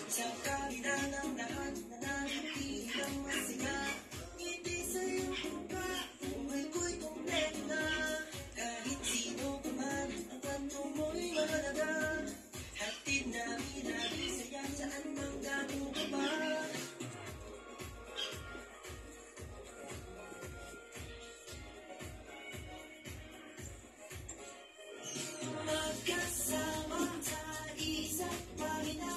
Sa kabila ng lahat na nakikita ng masaya, ngiti sa'yo ka, buhay ko'y kumpleto na. Kahit sino pa man, ang kwento mo'y mahalaga. Hatid namin natin saya, saan mang galing ka ba? Magkasama sa isang pahina,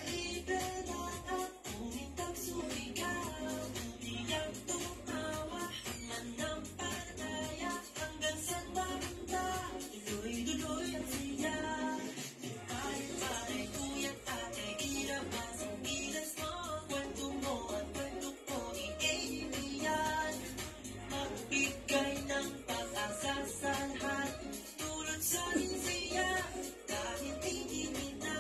libre lang at umintang sumigaw. Umiyak, tumawa, manampalataya, hanggang sa papunta, tuloy-tuloy ang siya. Pare-pare, kuya't ate, ilabas ang gilas mo. Kwento mo at kwento ko, i-aibiyan. Magbigay ng pag-asa sa lahat, tulad sa siya, kahit hindi na.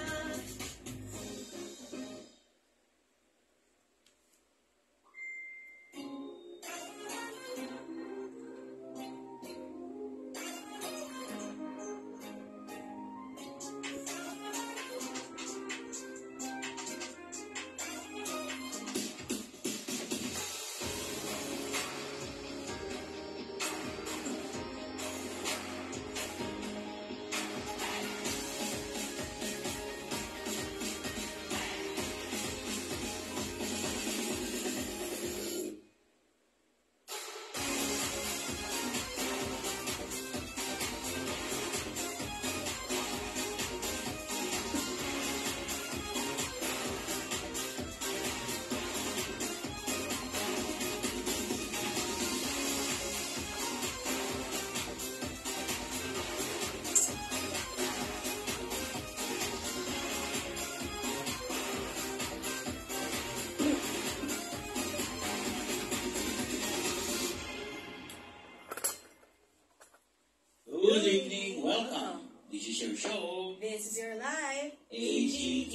Good evening, welcome. This is your show, This is your life. AGT,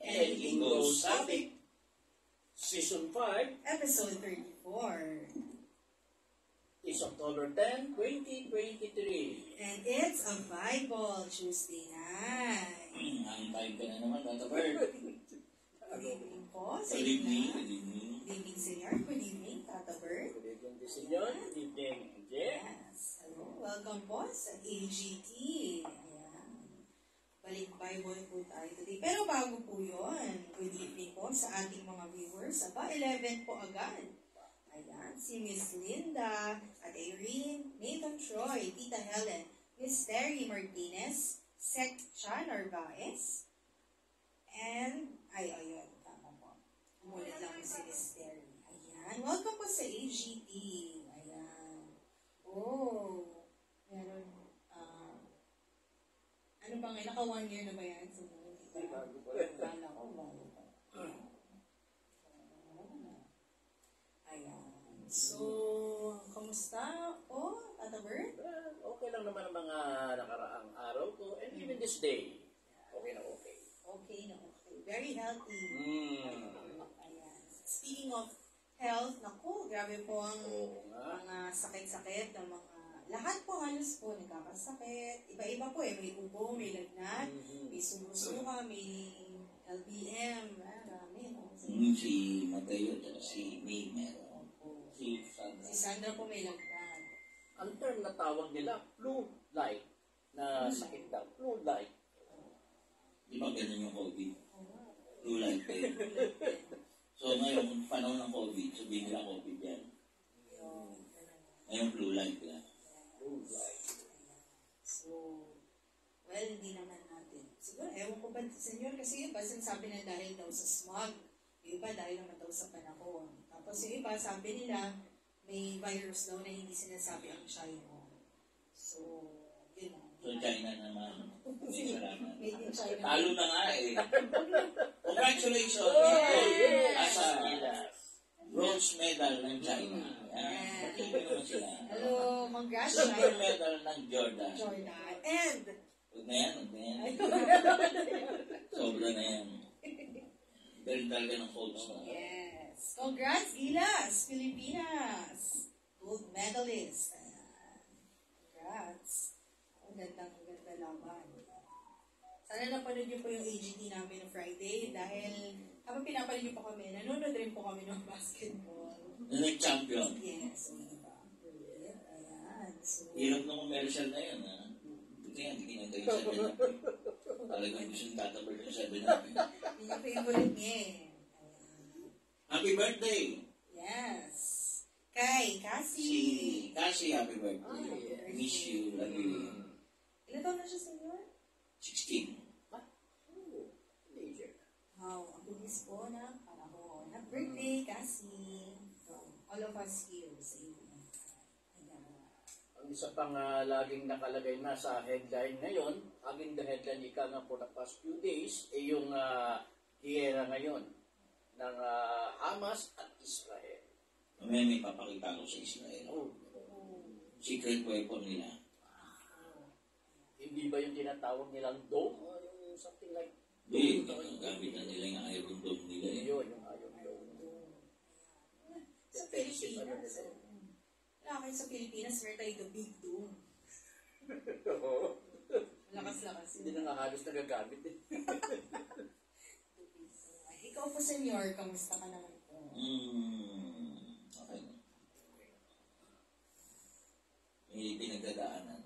Anything Goes Topic. Season 5 Episode 34. is October 10, 2023. And it's a Bible Tuesday night. Ang time ka na naman, Tata Bird. Good evening po sa Good evening, inyo. good evening. Good evening, Senyor. Good evening, Tata Bird. Good evening, Disenyon. Good evening, Jeff. Yes. Hello. Welcome po sa AGT. Ayan. Balik Bible po tayo today. Pero bago po yun, good evening po sa ating mga viewers. Aba, 11 po agad. Ayan, si Miss Linda at Irene, Nathan Troy, Tita Helen, Miss Terry Martinez, Sec Chan Narvaez, and, ayun, tama po. Umulit lang po si Miss Terry. Ayan, welcome po sa AGT. Ayan. Oh, meron, ano ba ngayon? Naka 1 year na ba yan? So, Bago pa rin. Kala ko, bago pa. Ayan. So, kamusta po, Tata Bird? Well, okay lang naman ang mga nakaraang araw ko. And even this day, okay na okay. Okay na okay. Very healthy. Ayan. Speaking of health, naku, grabe po ang Oo nga. mga sakit-sakit ng mga, lahat po halos po nagkakasakit. Iba-iba po eh. May ubo, may lagnat, may sumusuka, may LBM, marami. No? Si Mateo at si May meron. Si Sandra. Si Sandra po may lagnat. Ang term na tawag nila, flu-like na sakit daw. Flu-like. Di ba ganun yung COVID? Flu-like kayo. So ngayon, panahon ng COVID, sabihin nila COVID yan. Ngayon flu-like lang. Flu-like. So, well, hindi naman natin. Siguro, ewan ko ba, senyor, kasi yung iba sinasabi na dahil daw sa smog. Yung iba dahil naman daw sa panahon. Tapos yung iba, sabi nila, may virus daw na hindi sinasabi ang China. So, yun na. So China naman. May salamat. Made in China. Talo na nga eh. Congratulations! Yes! Asa bronze medal ng China. Yes. Pati naman sila. Hello, congrats, Silver China. medal ng Jordan. Jordan. And, Huwag na yan, huwag na yan. Sobra na yan. Galing talaga ng coach na. yes. Congrats, Gilas, Pilipinas. Gold medalist. Ayan. Congrats. Ang ganda laban. Sana napanood niyo po yung AGT namin no Friday dahil habang pinapanood niyo po kami, nanonood rin po kami ng basketball. Na nag-champion. Yes, diba? Ayan. So, Hirap ng commercial na yun, ha? Buti nga, hindi kinagay yung 7 up. Talagang gusto nang tatabal yung 7 up. yun yung favorite niya eh. Ayan. Happy birthday! Yes. Kay Si Cassie. Cassie, happy birthday. Ay, Miss you, love you. Ilan taon na siya, senyor? 16. Teenager. Wow, ang bilis po na panahon. Happy birthday, Cassie. From all of us here sa iyo. Ayan. Ang isa pang laging nakalagay na sa headline ngayon, aging the headline ika nga po na past few days, ay yung giyera ngayon ng Hamas at Israel. May papakita ko sa Israel. Oh, Secret weapon nila. hindi ba yung tinatawag nilang dome? O yung something like Hindi, gamit na nila yung Iron Dome nila eh. yun, yung Iron Dome. Sa Defensive ano Pilipinas, nila. wala kayo sa Pilipinas, meron tayo the big doom. Oo. Lakas-lakas Hindi na nga halos nagagamit eh. Ikaw po, senyor, kamusta ka naman po? Okay. May pinagdadaanan.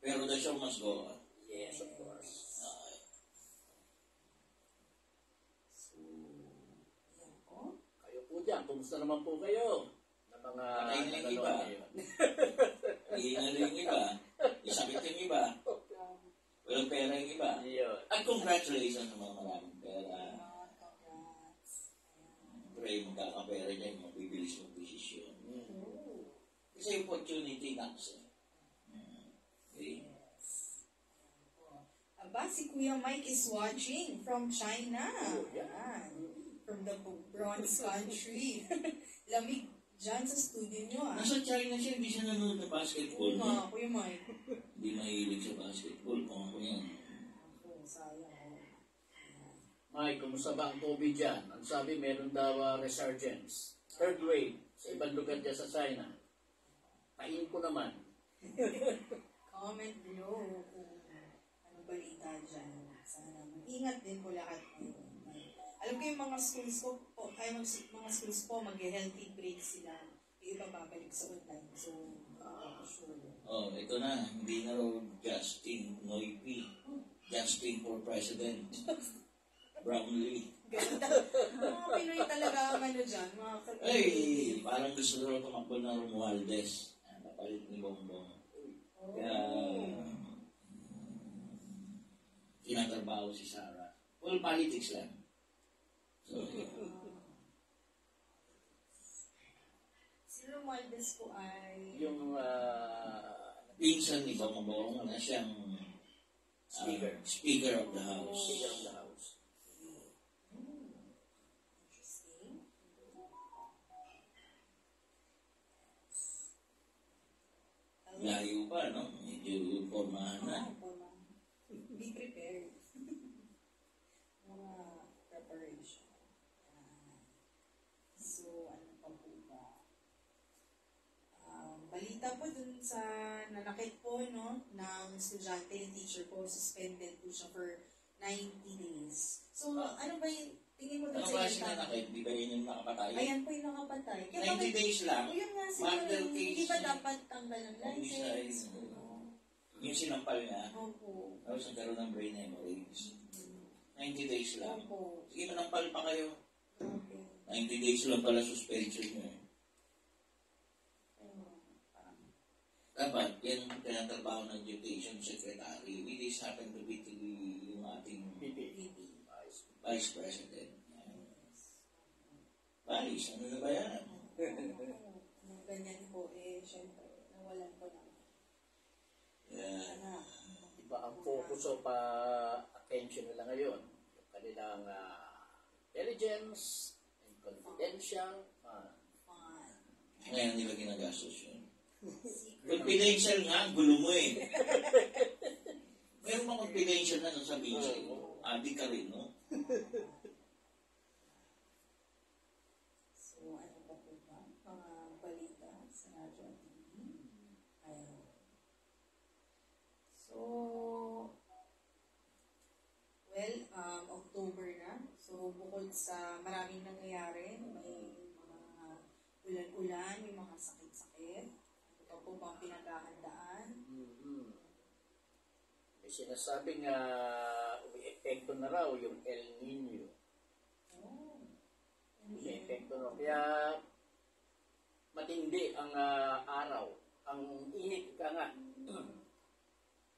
Pero the show must go on. Yes, of course. So, yan po. Kayo po dyan, kumusta naman po kayo? Na mga Patay na yung iba. ngayon? Hihingalo yung iba. Isakit yung iba. Walang pera yung iba. Yun. At congratulations sa mga maraming pera. Congrats. Pray magkakapera dyan, mabibilis mong desisyon. Kasi opportunity knocks eh. Okay. Aba, si Kuya Mike is watching from China. Oh, yeah. Ayan. From the bronze country. Lamig dyan sa studio nyo, ah. Nasa China siya, hindi siya nanonood ng basketball. Oo nga, Kuya Mike. Hindi mahilig sa basketball. Kung ako yan. Oh, sayang. Mike, kumusta ba ang COVID dyan? Ang sabi, meron daw resurgence. Third wave sa ibang lugar dyan sa China. Pahin ko naman. Comment below kung ano balita dyan. Sana mag-ingat din po lahat ngayon. Alam ko yung mga schools po, mga schools po, mag-healthy break sila. Yung iba babalik sa online. So, sure. Oh, ito na. Hindi na raw Justin Noypi. Justin for President. Brownlee. Ganda. Mga Pinoy talaga ang ano dyan. Mga Ay, parang gusto raw tumakbo ng Romualdez. Napalit ni Bongbong. Kaya, tinatrabaho si Sarah. Well, politics lang. So, Si Romualdez po ay... Yung pinsan ni Bongbong na siyang Speaker of the House. Speaker of the House. Interesting. Layo pa, no? Medyo formahan na. Be prepared. Mga preparation. So, ano pa po ba? Balita po dun sa nanakit po, no, ng estudyante, yung teacher po, suspended po siya for 90 days. So, ano ba yung tingin mo dun Ano sa ba iyo? sinanakit? Di ba yun yung nakapatay? Ayan po yung nakapatay. 90 days lang. O yun nga, Murder siguro, case. di ba dapat tanggal ng license? Homicide. Yung sinampal niya, Opo. tapos nagkaroon ng brain hemorrhage. 90 days lang. Opo. Sige, manampal pa kayo. Okay. 90 days lang pala suspension nyo. Dapat, yan ang tinatrabaho ng Education Secretary. We just happen to be yung ating PP. Vice President. Vice, ano na ba yan? Nung ganyan po, syempre, nawalan ko na. Yan. Anak. Diba ang focus o attention nila ngayon? Yung kanilang intelligence and confidential Fun. Ngayon, hindi ba ginagastos yun? Secret. Confidential nga, ang gulo mo eh. Meron bang confidential na sasabihin sa'yo? Adi ka rin, no? So, ano pa po ba? Mga balita sa radyo at TV. Ayun. So, sa maraming nangyayari, may mga ulan-ulan, may mga sakit-sakit. Ito po bang pinaghahandaan? May sinasabing umi-epekto na raw yung El Nino. Oh. Umi-epekto na. Kaya matindi ang araw. Ang init ka nga.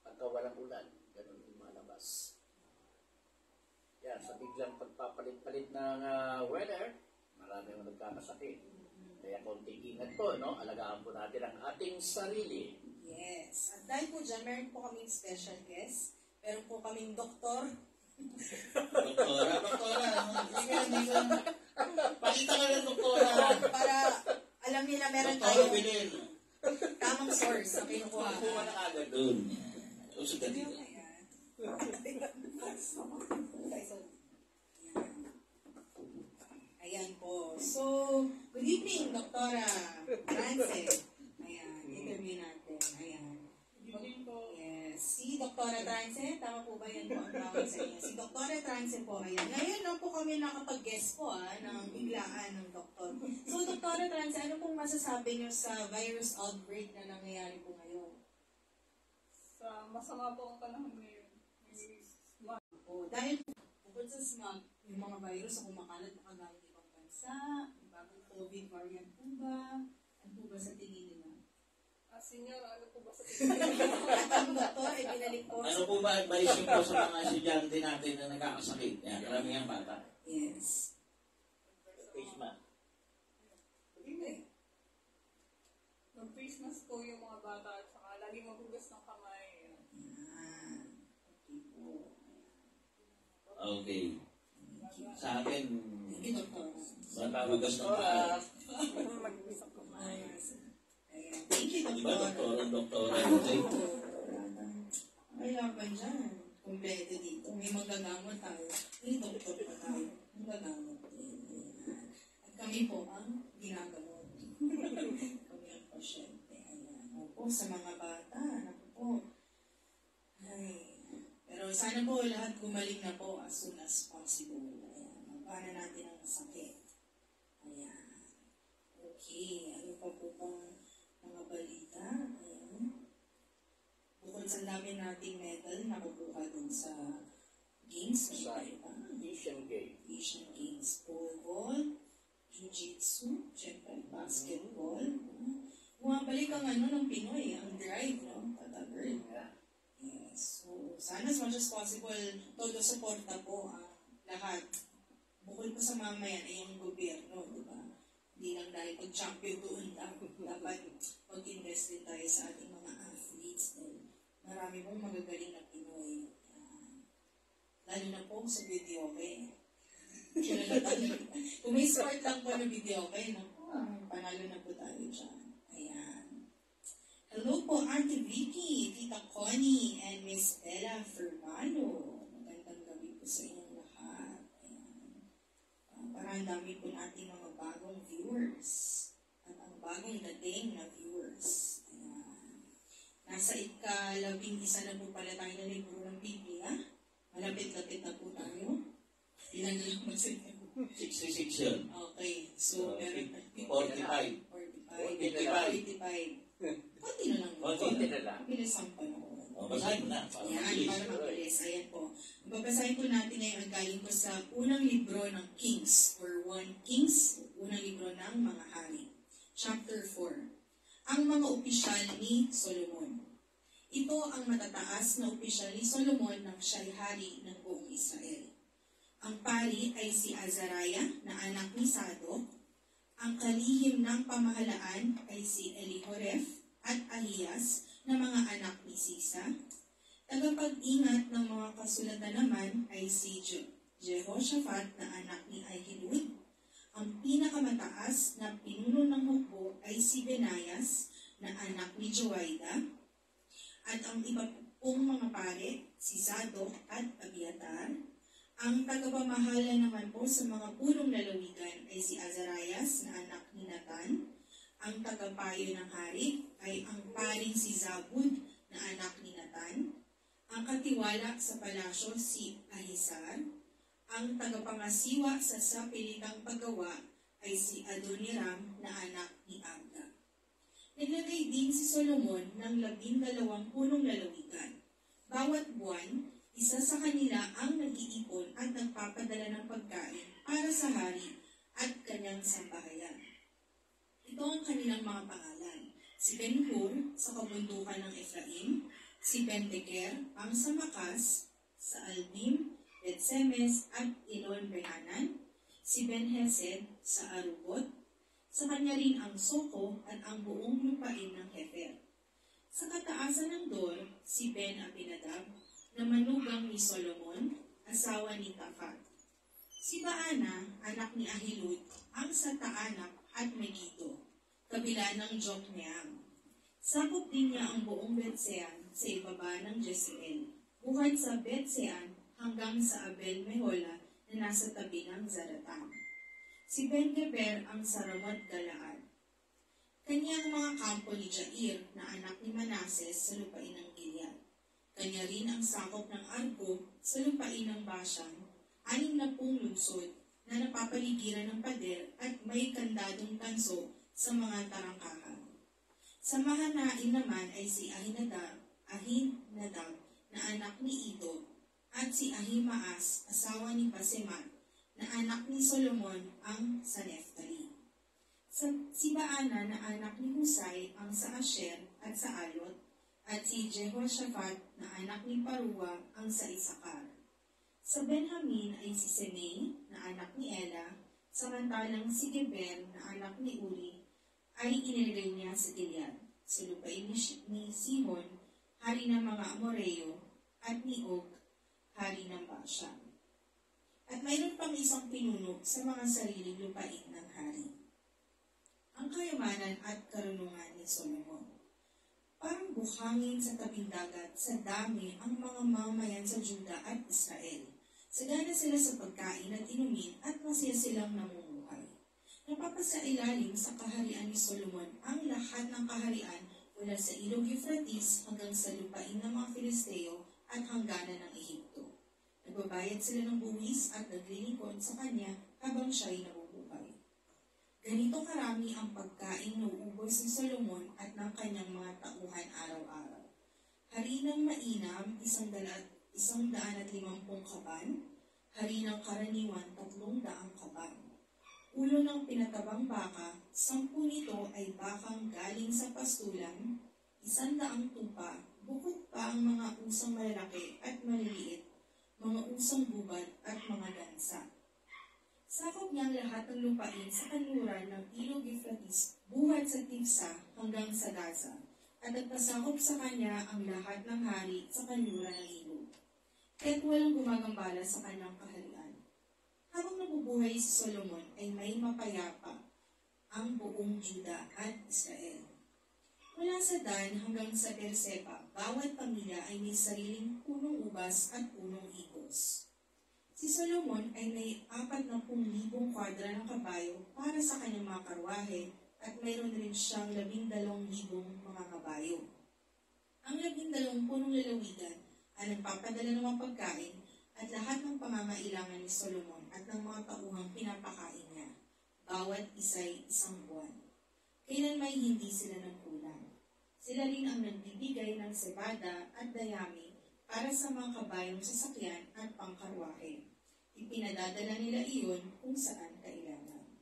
Pagka walang ulan, ganun lumalabas. Kaya sa biglang pagpapalit-palit ng weather, marami ang nagkakasakit. Kaya konting ingat po, no? Alagaan po natin ang ating sarili. Yes. At dahil po dyan, meron po kaming special guest. Meron po kaming doktor. Doktora, hindi ka, pakita ka ng doktora. Para alam nila meron Doktora tayong Bilin. tamang source na kinukuha. Kuha na agad. Doon. Usog ka dito. Ayan po. So, good evening, Doktora Trance. Ayan, interview natin. Ayan. Yes. Si Doktora Trance, tama po ba yan po ang tawag sa inyo? Si Doktora Trance po, ayan. Ngayon lang po kami nakapag-guest po ng biglaan ng doktor. So, Doktora Trance, ano pong masasabi niyo sa virus outbreak na nangyayari po ngayon? Sa masama po ang panahon ngayon. O, dahil bukod sa smog, yung mga virus na kumakalat na kagaling ibang bansa, yung bagong COVID variant po ba? Ano po ba sa tingin nila? Senior, ano po ba sa tingin? At ang doktor ay pinalik po. Ano po ba advice niyo po sa mga estudyante natin na nagkakasakit? Yan, karamihan bata. Yes. Face mask. Mag-face mask po yung mga bata at saka laging maghugas ng kamay. Yan. Okay po. Okay. Sa akin, Thank you, doktor. maghugas ng paa. Maghugas ng kamay. Ayan. Thank you, Di ba, doktor. doktora? May laban dyan. Kompleto dito. May magagamot tayo. May doktor pa tayo. Magagamot din. Ayan. At kami po ang ginagamot. Kami ang pasyente. Ayan. Opo, sa mga bata. Naku po. Ay. Pero sana po lahat gumaling na po as soon as possible. Ayan. Magpana natin ang sakit. Ayan. Okay. Ano pa po bang mga balita? Ayan. Bukod sa dami nating medal na kukuha dun sa games, Sa may iba pa. Asian Games. Asian Games, pole vault, jiu-jitsu, syempre, basketball. Bumabalik ang ng Pinoy, ang drive, no? Patagal. Yes. So, sana as much as possible, todo suporta po ang lahat. Bukod po sa mamayan ay yung gobyerno, di ba? Hindi lang dahil pag-champion doon lang. Dapat mag-invest din tayo sa ating mga athletes. Dahil marami pong magagaling na Pinoy. Lalo na po sa video, okay? Kung may sport lang po na video, okay? Naku, panalo na po tayo dyan. Ayan. Hello po, Auntie Vicky, Tita Connie, and Miss Bella Fermano. Magandang gabi po sa inyong lahat. Ayan. Parang dami po natin mga bagong viewers. At ang bagong dating na viewers. Ayan. Nasa ika-11 na po pala tayo na libro ng Biblia. Malapit-lapit na po tayo. Ilan na lang magsalita? 66 yun. Okay. So, meron 45. 45. Konti na lang. Konti na lang. Bilis ang panahon. O, basahin mo na. Para Ayan, mabilis. para mabilis. Ayan po. Babasahin po natin ngayon ang galing po sa unang libro ng Kings or 1 Kings, unang libro ng mga hari. Chapter 4. Ang mga opisyal ni Solomon. Ito ang matataas na opisyal ni Solomon nang siya'y hari ng buong Israel. Ang pari ay si Azariah na anak ni Sadok. Ang kalihim ng pamahalaan ay si Elihoref at Ahiyas na mga anak ni Sisa. Tagapag-ingat ng mga kasulatan naman ay si Jehoshaphat na anak ni Ahilud. Ang pinakamataas na pinuno ng hukbo ay si Benayas na anak ni Joaida. At ang iba pong mga pare, si Zadok at Abiatar. Ang tagapamahala naman po sa mga punong lalawigan ay si Azarias na anak ni Nathan. Ang tagapayo ng hari ay ang paring si Zabud na anak ni Nathan. Ang katiwala sa palasyo si Ahisar. Ang tagapangasiwa sa sapilitang paggawa ay si Adoniram na anak ni Abda. Naglagay din si Solomon ng 12 punong lalawigan. Bawat buwan, isa sa kanila ang nag-iipon at nagpapadala ng pagkain para sa hari at kanyang sambahayan. Ito ang kanilang mga pangalan. Si Ben-Hur sa kabundukan ng Ephraim, si Ben-Deker ang sa Makas, sa Albim, Bet-Semes at Ilon-Behanan, si Ben-Hesed sa Arubot, sa kanya rin ang Soko at ang buong lupain ng Hefer. Sa kataasan ng Dor, si Ben-Abinadab, na manugang ni Solomon, asawa ni Tafat. Si Baana, anak ni Ahilud, ang sa Taanak at Megiddo, kabila ng Jokneam. Sakop din niya ang buong Betsean sa ibaba ng Jezreel, buhat sa Betsean hanggang sa Abel Mehola na nasa tabi ng Zaratan. Si Ben-Geber ang sa Ramat Galaad. Kanyang mga kampo ni Jair na anak ni Manases sa lupain ng Gilead. Kanya rin ang sakop ng Argo sa lupain ng Bashan, 60 lungsod na napapaligiran ng pader at may kandadong tanso sa mga tarangkahan. Sa Mahanaim naman ay si Ahinadab na anak ni Ido, at si Ahimaas, asawa ni Basemat, na anak ni Solomon ang sa Neftali. Si Baana na anak ni Husay ang sa Asher at sa Alot, at si Jehoshaphat na anak ni Parua ang sa Isakar. Sa Benjamin ay si Semei na anak ni Ela, samantalang si Geber na anak ni Uri ay inilagay niya sa Gilead, sa lupain ni Sihon, hari ng mga Amoreo, at ni Og, hari ng Bashan. At mayroon pang isang pinuno sa mga sariling lupain ng hari. Ang kayamanan at karunungan ni Solomon. Parang buhangin sa tabing dagat, sa dami ang mga mamayan sa Juda at Israel. Sagana sila sa pagkain at inumin at masaya silang namumuhay. Napapasailalim sa kaharian ni Solomon ang lahat ng kaharian mula sa ilog Euphrates hanggang sa lupain ng mga Filisteo at hangganan ng Ehipto. Nagbabayad sila ng buwis at naglilingkod sa kanya habang siya'y nabubuhay. Ganito karami ang pagkain na uubos ni Solomon at ng kanyang mga tauhan araw-araw. Hari ng mainam, 150 kaban, hari ng karaniwan, 300 kaban. Ulo ng pinatabang baka, 10 nito ay bakang galing sa pastulan, 100 tupa, bukod pa ang mga usang malalaki at maliliit, mga usang gubat at mga dansa. Sakop niya ang lahat ng lupain sa kanluran ng ilog Euphrates, buhat sa Tifsa hanggang sa Gaza, at nagpasakop sa kanya ang lahat ng hari sa kanluran ng ilog. Kaya't walang gumagambala sa kanyang kaharian. Habang nabubuhay si Solomon ay may mapayapa ang buong Juda at Israel. Mula sa Dan hanggang sa Berseba, bawat pamilya ay may sariling punong ubas at punong igos. Si Solomon ay may 40,000 kwadra ng kabayo para sa kanyang mga karwahe at mayroon rin siyang 12,000 mga kabayo. Ang 12 punong lalawigan ay nagpapadala ng mga pagkain at lahat ng pangangailangan ni Solomon at ng mga tauhang pinapakain niya. Bawat isa'y 1 buwan. Kailan may hindi sila nagkulang. Sila rin ang nagbibigay ng sebada at dayami para sa mga kabayong sasakyan at pangkarwahe. Ipinadadala nila iyon kung saan kailangan.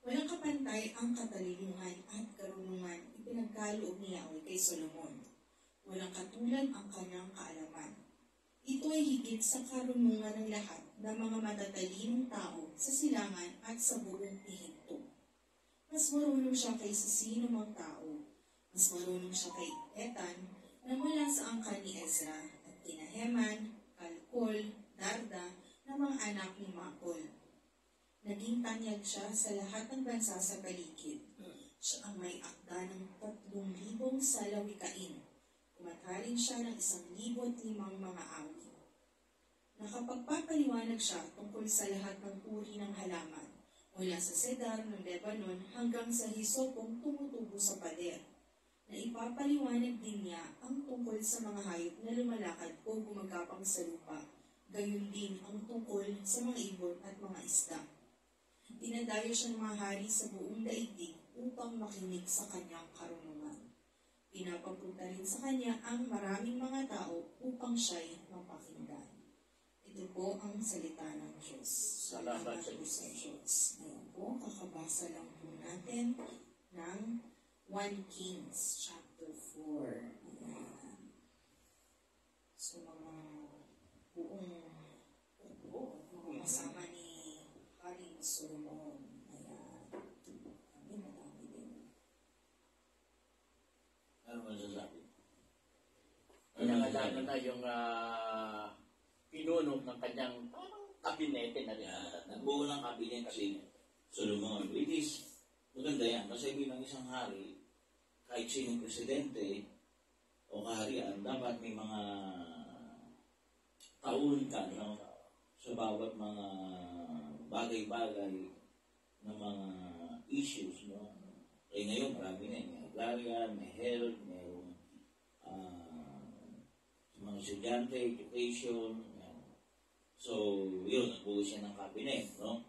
Walang kapantay ang katalinuhan at karunungan ipinagkaloob ni Yahweh kay Solomon. Walang katulad ang kanyang kaalaman. Ito ay higit sa karunungan ng lahat ng mga matatalinong tao sa silangan at sa buong Ehipto. Mas marunong siya kaysa sino mang tao. Mas marunong siya kay Etan na mula sa angkan ni Ezra at kina Heman, Kalkol, Darda na mga anak ni Makol. Naging tanyag siya sa lahat ng bansa sa paligid. Siya ang may akda ng 3,000 salawikain. Kumathalin siya ng 1,005 mga awit. Nakapagpapaliwanag siya tungkol sa lahat ng uri ng halaman, mula sa sedar ng Lebanon hanggang sa hisopong tumutubo sa pader. Naipapaliwanag din niya ang tungkol sa mga hayop na lumalakad o gumagapang sa lupa, gayon din ang tungkol sa mga ibon at mga isda. Dinadayo siya ng mga hari sa buong daigdig upang makinig sa kanyang karunungan. Pinapapunta rin sa kanya ang maraming mga tao upang siya'y mapakinggan. Ito po ang salita ng Diyos. Salamat po sa Diyos. Ngayon po, kakabasa lang po natin ng 1 Kings chapter 4. Ayan. So, mga buong kasama ni Haring Solomon. Ayan. Madami din. Ano masasabi? Lalo na yung pinuno ng kanyang kabinete na rin. Nagbuo ng kabinet si Solomon. It is, maganda yan. Kasi bilang isang hari, kahit sinong presidente o kaharian, dapat may mga taon ka, no? Sa bawat mga bagay-bagay na mga issues, no? Eh ngayon, marami na. May agrarian, may health, may mga estudyante, education. Yan. So, yun, nagbuo siya ng cabinet, no?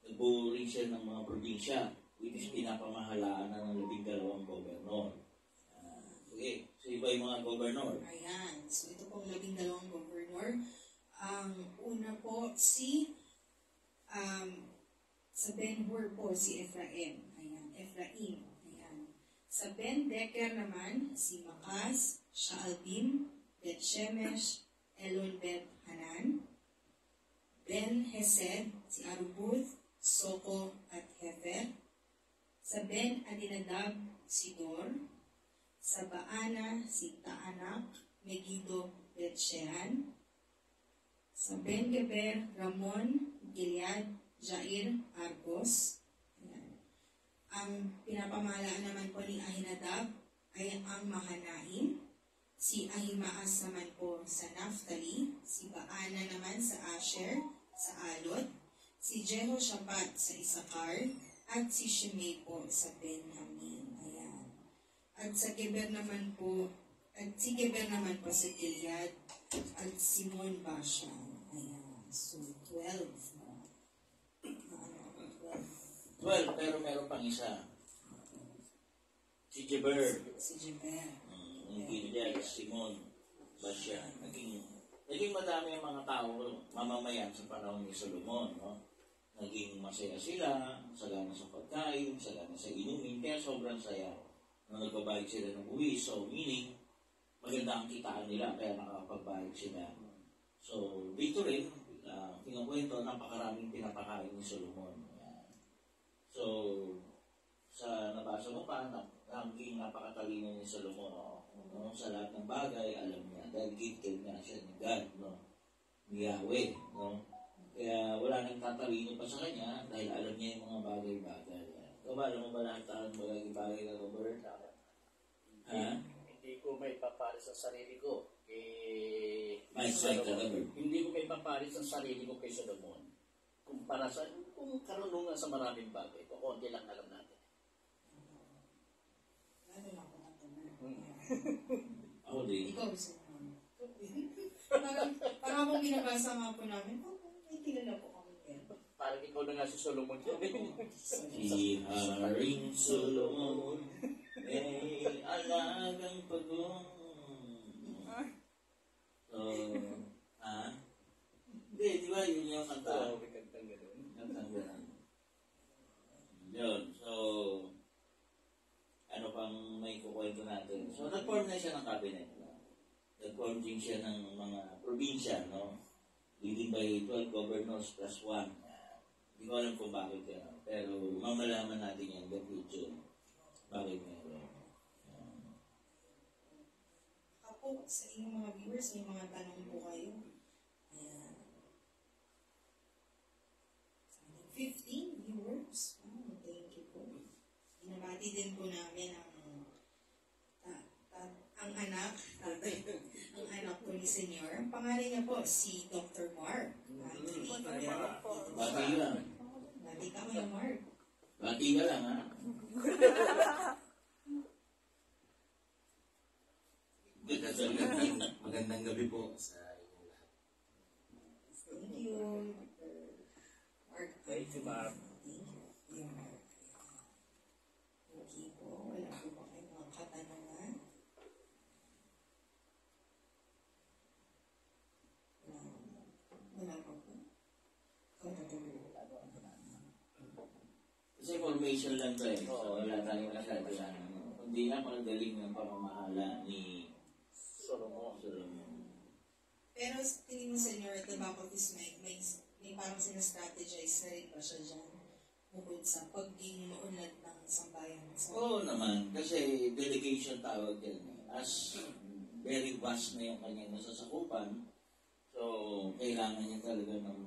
Nagbuo rin siya ng mga probinsya, which is pinapamahalaan ng 12 gobernador. Sige, so iba yung mga gobernador. Ayan. So, ito pong 12 gobernador. Ang una po si sa Ben-Hur po si Ephraim. Ayan, Ephraim. Ayan. Sa Ben-Deker naman si Makas, Shaalbim, Bet-Shemesh, Elon Bet-Hanan, Ben-Hesed, si Arubuth, Soko at Hefer. Sa Ben-Adinadab, si Dor. Sa Baana, si Taanak, Megiddo, Bet-Shean. Sa Ben-Geber, Ramon, Gilead, Jair, Argos. Ayan. Ang pinapamahalaan naman po ni Ahinadab ay ang Mahanaim. Si Ahimaas naman po sa Naphtali. Si Baana naman sa Asher, sa Alot. Si Jehoshaphat sa Isakar. At si Shimei po sa Benjamin. Ayan. At sa Geber naman po, at si Geber naman po sa Gilead. At Simon Bashan. Ayan. So, 12. 12, pero meron pang isa. Si Geber. Si Geber. Yung Gilead, Simon, Bashan. Naging madami ang mga tao, mamamayan sa panahon ni Solomon, no? Naging masaya sila, sagana sa pagkain, sagana sa inumin, kaya sobrang saya. Nung nagbabayad sila ng buwis, so meaning, maganda ang kitaan nila, kaya nakakapagbayad sila. So, dito rin, kinukwento, napakaraming pinapakain ni Solomon. So, sa nabasa mo pa, naging napakatalino ni Solomon, no? Sa lahat ng bagay, alam niya, dahil gifted nga siya ni God, no? Ni Yahweh, no? Kaya wala nang tatalino pa sa kanya, dahil alam niya yung mga bagay-bagay. Ikaw ba, alam mo ba lahat ang bagay-bagay na Robert? Ha? Hindi ko may paparis sa sarili ko kay Solomon. Hindi ko may paparis ang sarili ko kay Solomon. Kumpara sa kung karunungan sa maraming bagay, konti lang alam natin. Ano lang po natin na. Ako din. Ikaw, Solomon. Parang akong binabasa nga po namin, may kilala po kami yan. Parang ikaw na nga si Solomon. Si Haring Solomon, may alagang pagong. So, hindi, di ba yun yung kanta? Kantang gano'n. Yun, so, ano pang may kukwento natin? So, nag-form na siya ng cabinet. No? Nag-form din siya ng mga probinsya, no? Leading by 12 governors plus 1. Hindi ko alam kung bakit yan. Pero mamalaman natin yan, the future. Bakit meron? Ako, sa inyong mga viewers, may mga tanong po kayo. Ayan. 15 viewers. Oh, thank you po. Binabati din po namin ang anak, ang anak po ni Senyor. Ang pangalan niya po, si Dr. Mark. Bati lang. Bati ka kayo, Mark. Bati ka lang, ha? Magandang gabi po sa inyong lahat. Mark. Thank you, Mark. Thank you. Kuya Mark. Okay po. Wala po ba kayong mga katanungan? Wala pa po. Kasi formation lang to eh. Oo. So, wala tayong masyado yan. Hindi na magaling ng pamamahala ni Solomon. Solomon. Pero tingin mo, Senyor, at the back of his mind, may parang sinastrategize na rin ba siya dyan? Bukod sa pagiging maunlad ng sambayan. Oo naman, kasi delegation tawag yan. As very vast na yung kanyang nasasakupan, so kailangan niya talaga ng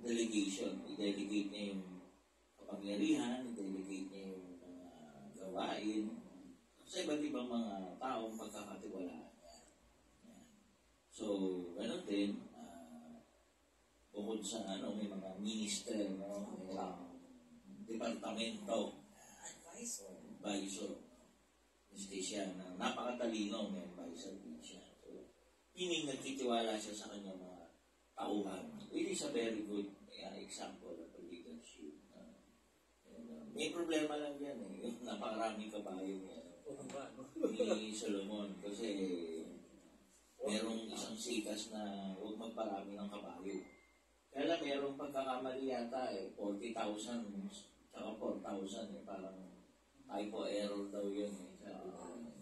delegation. I-delegate niya yung kapangyarihan, i-delegate niya yung gawain sa iba't ibang mga taong pagkakatiwalaan niya. Yan. So, ganun din, bukod sa may mga minister, may mga departamento, advisor, miski siya na napakatalino, may advisor din siya. So, pining nagtitiwala siya sa kanyang mga tauhan. It is a very good example of leadership. May problema lang yan yung napakaraming kabayo ni Solomon kasi merong isang sikas na huwag magparami ng kabayo. Kaya lang merong pagkakamali yata 40,000 tsaka 4,000 parang typo error daw yun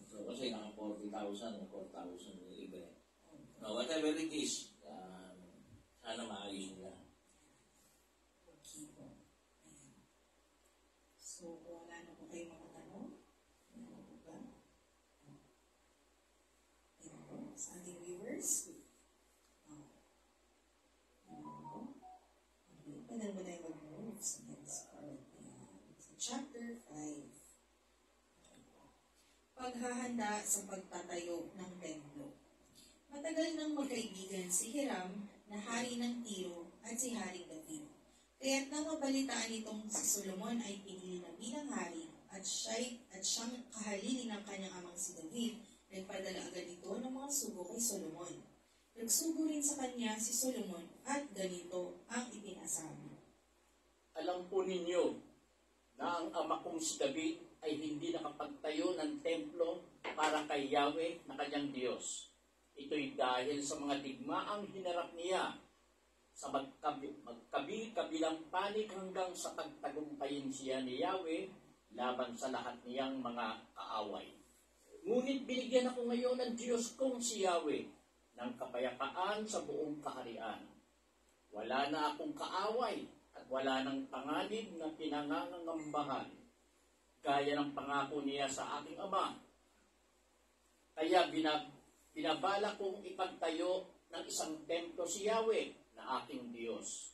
So kasi naka 40,000 o 4,000 yung iba No, whatever it is, sana maayos nila. Okay po. Ayan. So, wala na po kayong mga tanong? Ano po ba? Ayan po. Sa ating viewers. Okay. Pwede ba tayo mag-move sa next part? Sa chapter 5. Okay po. Paghahanda sa pagtatayo ng templo. Matagal nang magkaibigan si Hiram na hari ng Tiro at si Haring David. Kaya't nang mabalitaan nitong si Solomon ay pinili na bilang hari at siyang kahalili ng kanyang amang si David, nagpadala agad ito ng mga sugo kay Solomon. Nagsugo rin sa kanya si Solomon at ganito ang ipinasabi. Alam po ninyo na ang ama kong si David ay hindi nakapagtayo ng templo para kay Yahweh na kanyang Diyos. Ito'y dahil sa mga digmaang hinarap niya sa magkabi-kabilang panig hanggang sa pagtagumpayin siya ni Yahweh laban sa lahat niyang mga kaaway. Ngunit binigyan ako ngayon ng Diyos kong si Yahweh ng kapayapaan sa buong kaharian. Wala na akong kaaway at wala nang panganib na pinangangambahan gaya ng pangako niya sa aking ama. Kaya binabala kong ipagtayo ng isang templo si Yahweh na aking Diyos.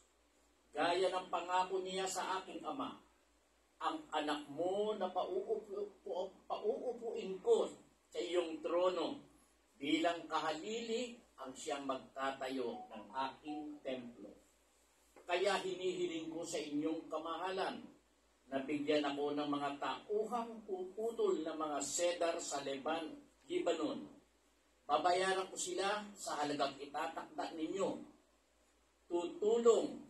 Gaya ng pangako niya sa aking ama, ang anak mo na pauupuin ko sa iyong trono bilang kahalili ang siyang magtatayo ng aking templo. Kaya hinihiling ko sa inyong kamahalan na bigyan ako ng mga tauhang puputol na mga cedar sa Lebanon. Babayaran ko sila sa halagang itatakda ninyo. Tutulong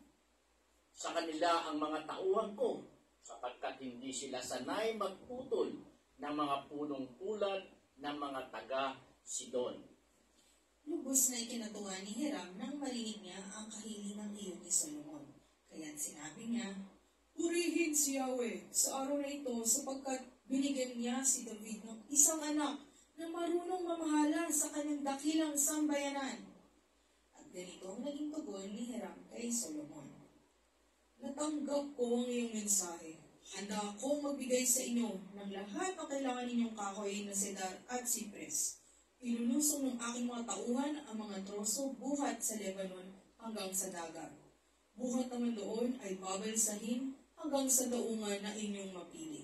sa kanila ang mga tauhan ko sapagkat hindi sila sanay magputol ng mga punong tulad ng mga taga-Sidon. Lubos na ikinatuwa ni Hiram nang marinig niya ang kahilingang iyon ni Solomon. Kaya't sinabi niya, purihin si Yahweh sa araw na ito sapagkat binigyan niya si David ng isang anak na marunong mamahala sa kanyang dakilang sambayanan. At ganito ang naging tugon ni Hiram kay Solomon. Natanggap ko ang iyong mensahe. Handa akong magbigay sa inyo ng lahat ng kailangan ninyong kahoy na sedar at sipres. Ilulusong ng aking mga tauhan ang mga troso buhat sa Lebanon hanggang sa dagat. Buhat naman doon ay babalsahin hanggang sa daungan na inyong mapili.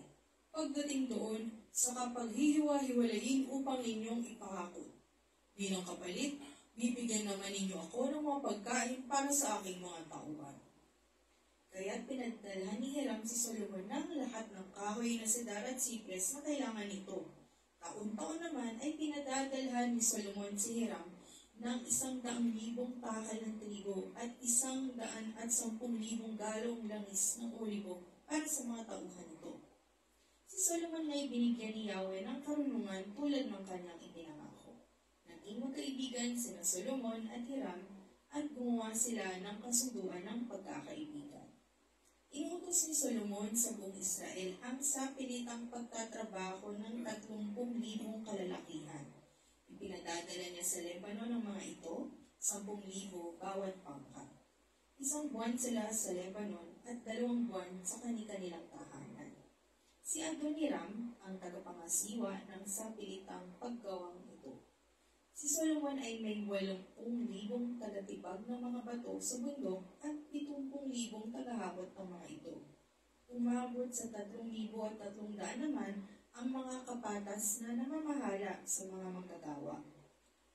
Pagdating doon, sa kapaghihiwa-hiwalayin upang inyong ipahakot. Bilang kapalit, bibigyan naman ninyo ako ng mga pagkain para sa aking mga tauhan. Kaya't pinagdalhan ni Hiram si Solomon ng lahat ng kahoy na sedar at sipres na kailangan nito. Taon-taon naman ay pinadadalhan ni Solomon si Hiram ng 100,000 takal ng trigo at 110,000 galong langis ng olibo para sa mga tauhan nito. Si Solomon ay binigyan ni Yahweh ng karunungan tulad ng kanyang ipinangako. Naging magkaibigan sina Solomon at Hiram at gumawa sila ng kasunduan ng pagkakaibigan. Inutos ni Solomon sa buong Israel ang sapilitang pagtatrabaho ng 30,000 kalalakihan. Ipinadadala niya sa Lebanon ng mga ito, 10,000 bawat pangkat. 1 buwan sila sa Lebanon at 2 buwan sa kanilang tahanan. Si Adoniram ang tagapangasiwa ng sapilitang paggawang ito. Si Solomon ay may 80,000 tagatibag ng mga bato sa bundok at 70,000 tagahakot ng mga ito. Umabot sa 3,300 naman ang mga kapatas na namamahala sa mga manggagawa.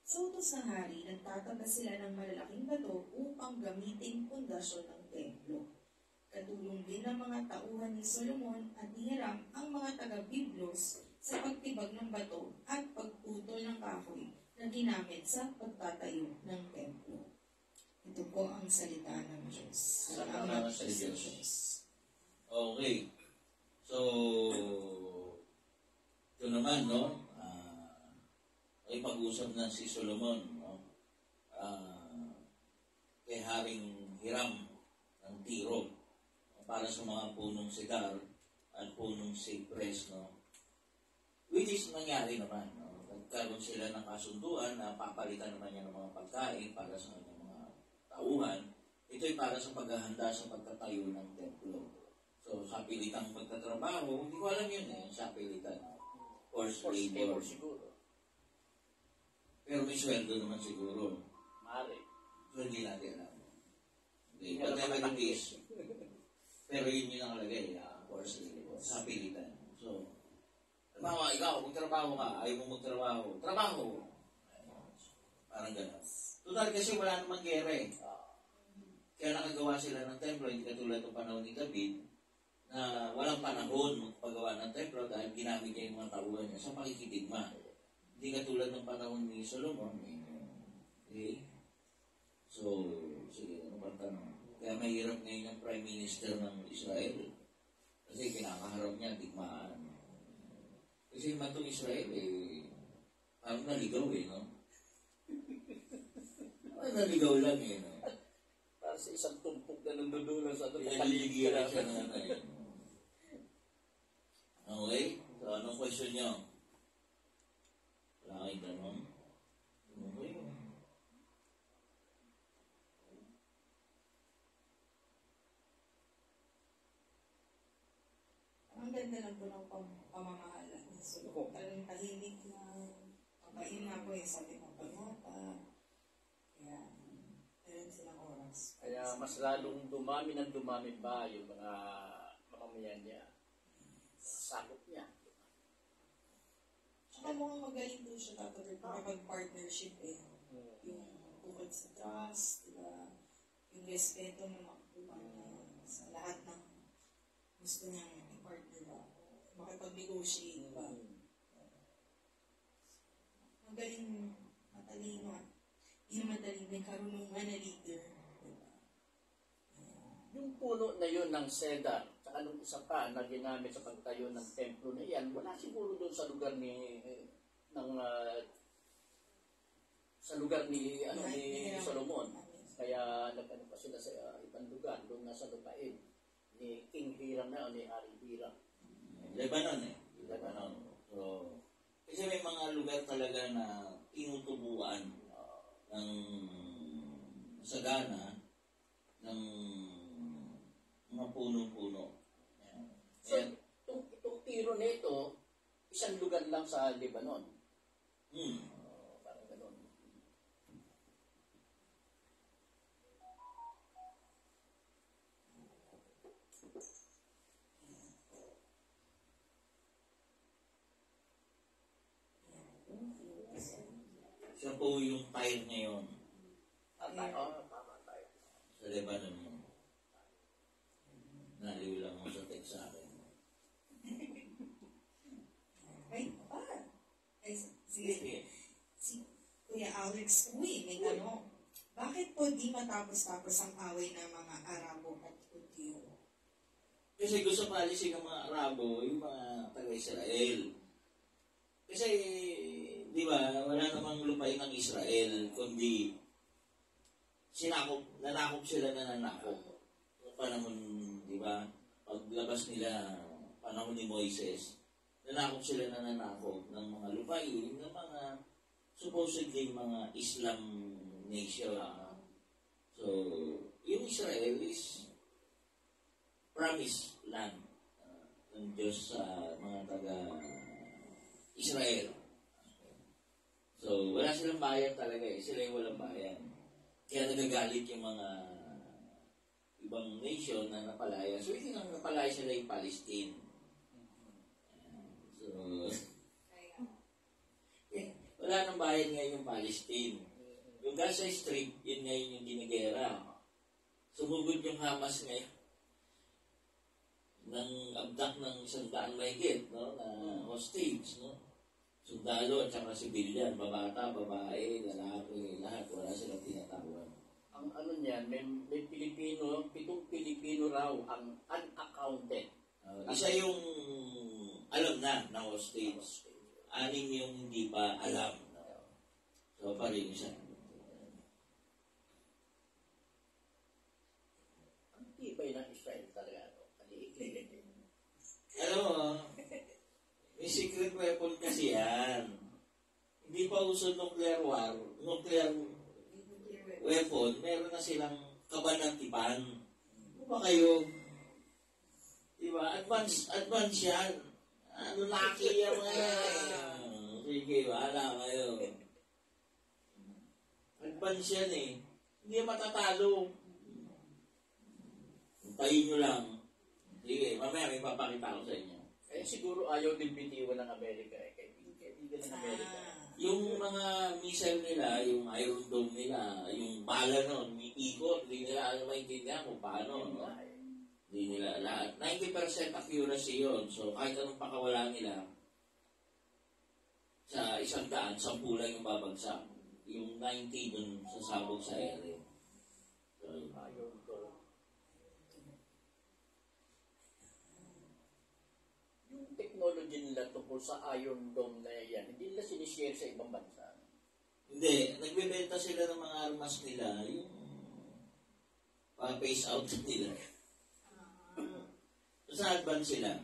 Sa utos ng hari, nagtataga sila ng malalaking bato upang gamitin pundasyon ng templo. Katulong din ng mga tauhan ni Solomon at ni Hiram ang mga taga-Biblos sa pagtibag ng bato at pagputol ng kahoy na ginamit sa pagtatayo ng templo. Ito po ang salita ng Diyos. Salamat sa Diyos. Okay. So, ito naman, no? Ay pag-usap na si Solomon, no? Kay Haring Hiram ng Tiro para sa mga punong sigar at punong cypress, no? Which is nangyari naman, no? Nagkaroon sila ng kasunduan na papalitan naman niya ng mga pagkain para sa kanyang mga tauhan. Ito ay para sa paghahanda sa pagtatayo ng templo. So, sa pilitang pagtatrabaho, hindi ko alam yun sa pilitan. Forced labor. Siguro. Pero may sweldo naman siguro. Mari. So, hindi natin alam. Hindi. Whatever it is. Pero yun yung nakalagay. Forced labor. Sa pilitan. So, halimbawa, ikaw, magtrabaho ka. Ayaw mo magtrabaho. Trabaho. Parang gano'n. Total kasi wala namang gera eh. Kaya nakagawa sila ng templo. Hindi katulad ng panahon ni David na walang panahon magpagawa ng templo dahil ginamit niya yung mga tauhan niya sa pakikidigma. Hindi katulad ng panahon ni Solomon. Okay? So, sige, ano ba tanong? Kaya mahirap ngayon ang Prime Minister ng Israel. Kasi kinakaharap niya, digmaan. Kasi yung matong Israel, parang naligaw no? Naligaw lang no? Para sa isang tumpok na nandudulang sa ating Naliligiran siya na Okay? So, anong question niyo? Wala kayong tanong? Okay. Ang ganda lang po ng pamamahala. So, talagang tahimik na, kapain na po sabi ng pangata. Kaya, meron silang oras. Kaya mas lalong dumami ng dumami pa yung mga mamamayan niya. Sakop niya. Tsaka mukhang magaling po siya kapag partnership Yung bukod sa trust, diba? Yung respeto na makukuha niya sa lahat ng gusto niyang i-partner ba? Makipag-negotiate ba? Magaling, matalino at hindi madaling may karunungan na leader. Diba? Yung puno na yun ng cedar, saka nung isa pa na ginamit sa pagtayo ng templo na yan, wala siguro doon sa lugar ni Solomon. Kaya nagkano pa sila sa ibang lugar, doon nasa lupain ni King Hiram na o ni Haring Hiram. Lebanon Lebanon. So, kasi may mga lugar talaga na tinutubuan ng sagana ng mga punong-puno. So, itong tiro nito, isang lugar lang sa Lebanon. Parang gano'n. Siya po yung tire ngayon Tama tayo. sa Lebanon mo. Naliw lang mo sa text sa akin. Ay, pa. Ay, si Kuya Alex, may tanong. Bakit po di matapos-tapos ang away ng mga Arabo at Hudyo? Kasi gusto paalisin ng mga Arabo, yung mga taga-Israel. Kasi, di ba, wala namang lupain ng Israel, kundi nanakop sila na nanakop. Panahon, di ba, paglabas nila, panahon ni Moises, nanakop sila na nanakop ng mga lupain, ng mga supposedly mga Islam nation. So, yung Israel is promised land ng Diyos sa mga taga-Israel. So, wala silang bayan talaga eh. Sila yung walang bayan. Kaya nagagalit yung mga ibang nation na napalaya. So, hindi lang napalaya sila yung Palestine. So, wala nang bayan ngayon yung Palestine. Yung Gaza Strip, yun ngayon yung dinigera. Sumugod yung Hamas ngayon ng abdak ng 100 mahigit, no? Na hostage, no? Sundalo at saka sibilyan, babata, babae, lalaki, lahat, wala silang tinatawan. Ang ano niyan, may Pilipino, 7 Pilipino raw ang unaccounted. Isa yung alam na hostage. 6 yung hindi pa alam. So, pa rin siya. Ang tibay ng Israel talaga. Alam mo, may secret weapon kasi yan. Hindi pa uso nuclear war, nuclear weapon, meron na silang kabanatipan. Ano ba kayo? Diba? Advance yan. Ano laki yan mga yan? Sige, wala kayo. Advance yan eh. Hindi matatalo. Hintayin nyo lang. Sige, mamaya may papakita ko sa inyo. Kaya siguro ayaw din bitiwan ng Amerika eh. Kaibigan ng Amerika. Yung mga missile nila, yung Iron Dome nila, yung bala nun, may ikot, hindi nila alam maintindihan kung paano. No? Hindi nila lahat. 90% accuracy yun. So, kahit anong pakawala nila, sa 100, 10 lang yung babagsak. Yung 90 dun sasabog sa ere. So, Ayaw ko. Yung technology nila tungkol sa Iron Dome na yan, hindi nila sinishare sa ibang bansa. hindi, nagbebenta sila ng mga armas nila, yung pa-face out nila. So, sa advance sila.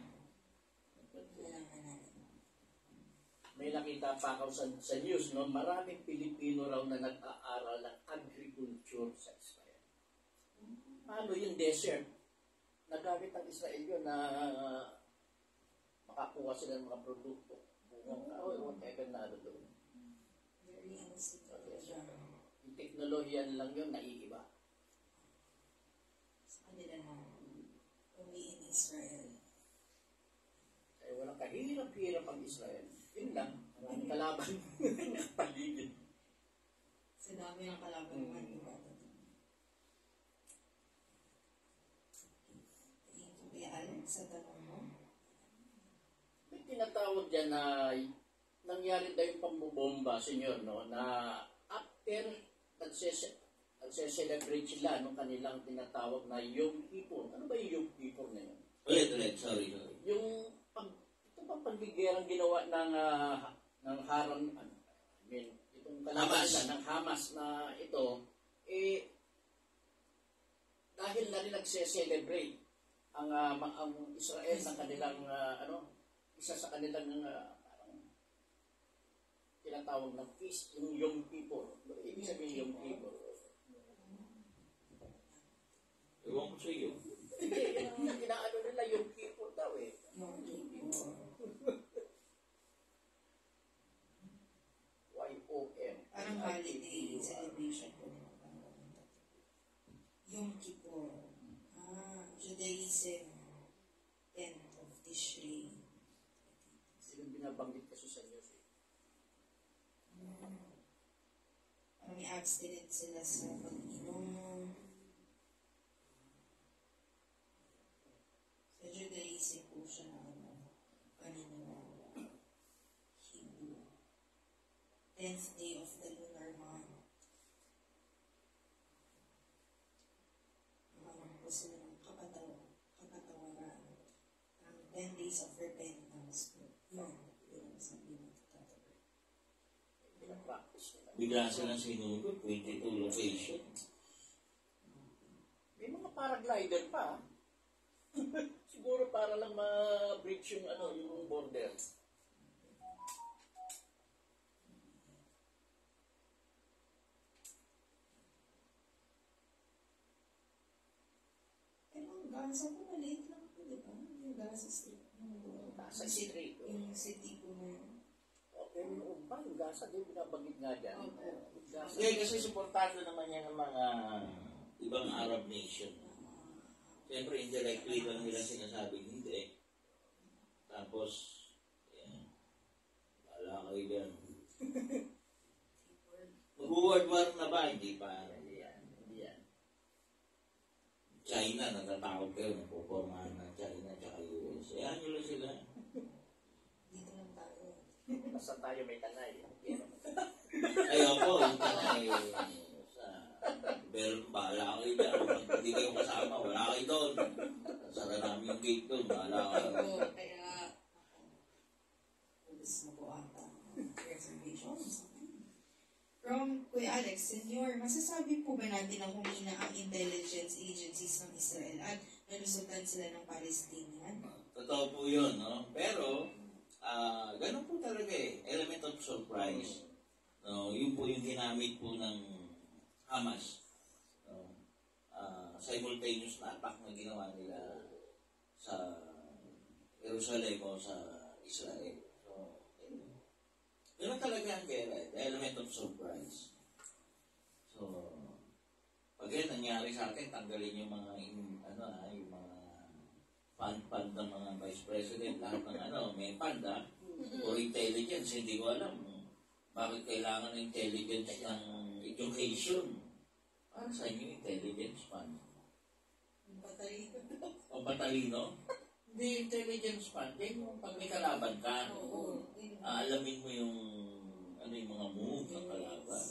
May nakita pa ako sa news, no? Maraming Pilipino raw na nag-aaral ng agriculture sa Israel. Ano yung desert? Nagamit ang Israel yun na makakuha sila ng mga produkto. Bungang kahoy, whatever na ano doon. Yung teknolohiyan lang yun, naiiba. Sa kanila na only in Israel. Kaya walang kahirap-hirap ang Israel. Yun lang, maraming kalaban. Paligid. Sa dami ng kalaban naman, di ba? Tingin ko kaya Alex, sa tanong mo? May tinatawag dyan na nangyari daw yung pambobomba, senyor, no? Na after nagse-celebrate sila nung kanilang tinatawag na Yom Kippur. Ano ba yung Yom Kippur na yun? Ulit, sorry. Yung ito ba pagbigerang ginawa ng Haram, itong kalaban Hamas. nila, ng Hamas na ito, dahil na rin nagse-celebrate ang Israel ng kanilang, isa sa kanilang parang tinatawag ng feast, yung Yom Kippur. Ibig sabihin Yom Kippur. Ewan ko sa iyo. Hindi, yung inaano nila Yom Kippur daw eh. Yung Kippur. Y-O-M. Parang holiday celebration po nila. Yom Kippur. Judaism, 10th of Tishrei. Silang binabanggit kasi sa news eh. Parang may abstinent sila sa pag-inom. Sa Judaism po siya na paniniwala. Hebrew. 10th day of the lunar month. days of repentance po. Yun ang sabi ng tatapos. Pinapractice nila. Bigla silang sinugod, 22 location. May mga paraglider pa. Siguro para lang ma-breach yung, yung border. Pero ang Gaza po, maliit lang po, di ba? Yung Gaza Strip. Gaza Strip. Yung city po na yun. Okay, yung ba? Yung Gaza, di binabanggit nga dyan. Opo. Yung Gaza. Hindi, kasi supportado naman yan ng mga ibang Arab nation. Siyempre, indirectly lang nila sinasabing hindi. Tapos, yan. Wala kayo dyan. Mag-world war na ba? Hindi pa. Hindi yan. Hindi yan. China, natatakot kayo. Nagpupormahan ng China at US. Ayan nyo lang sila. Dito lang tayo. Basta tayo may tanay. Ayoko, yung tanay. Pero bahala kayo dyan. Pag hindi kayo kasama, wala kayo doon. Sara namin yung gate doon. Bahala kayo. Oo, kaya, pulis na po ata. Reservations. From Kuya Alex, Senyor, masasabi po ba natin na humina ang intelligence agencies ng Israel at nalusutan sila ng Palestinian? Totoo po yun, no? Pero, ganun po talaga eh. Element of surprise. No? Yun po yung ginamit po ng Hamas. No? Simultaneous na attack na ginawa nila sa Jerusalem o sa Israel. So, ganun talaga ang gera. The element of surprise. So, pag yan nangyari sa akin, tanggalin yung mga yung mga fund ng mga vice president, lahat ng may fund for intelligence. Hindi ko alam bakit kailangan ng intelligence ng education. Para sa inyo, intelligence fund. Yung patalino. O batalino? Hindi, intelligence fund. Then, pag may kalaban ka, Oo. alamin mo yung yung mga move ng kalaban.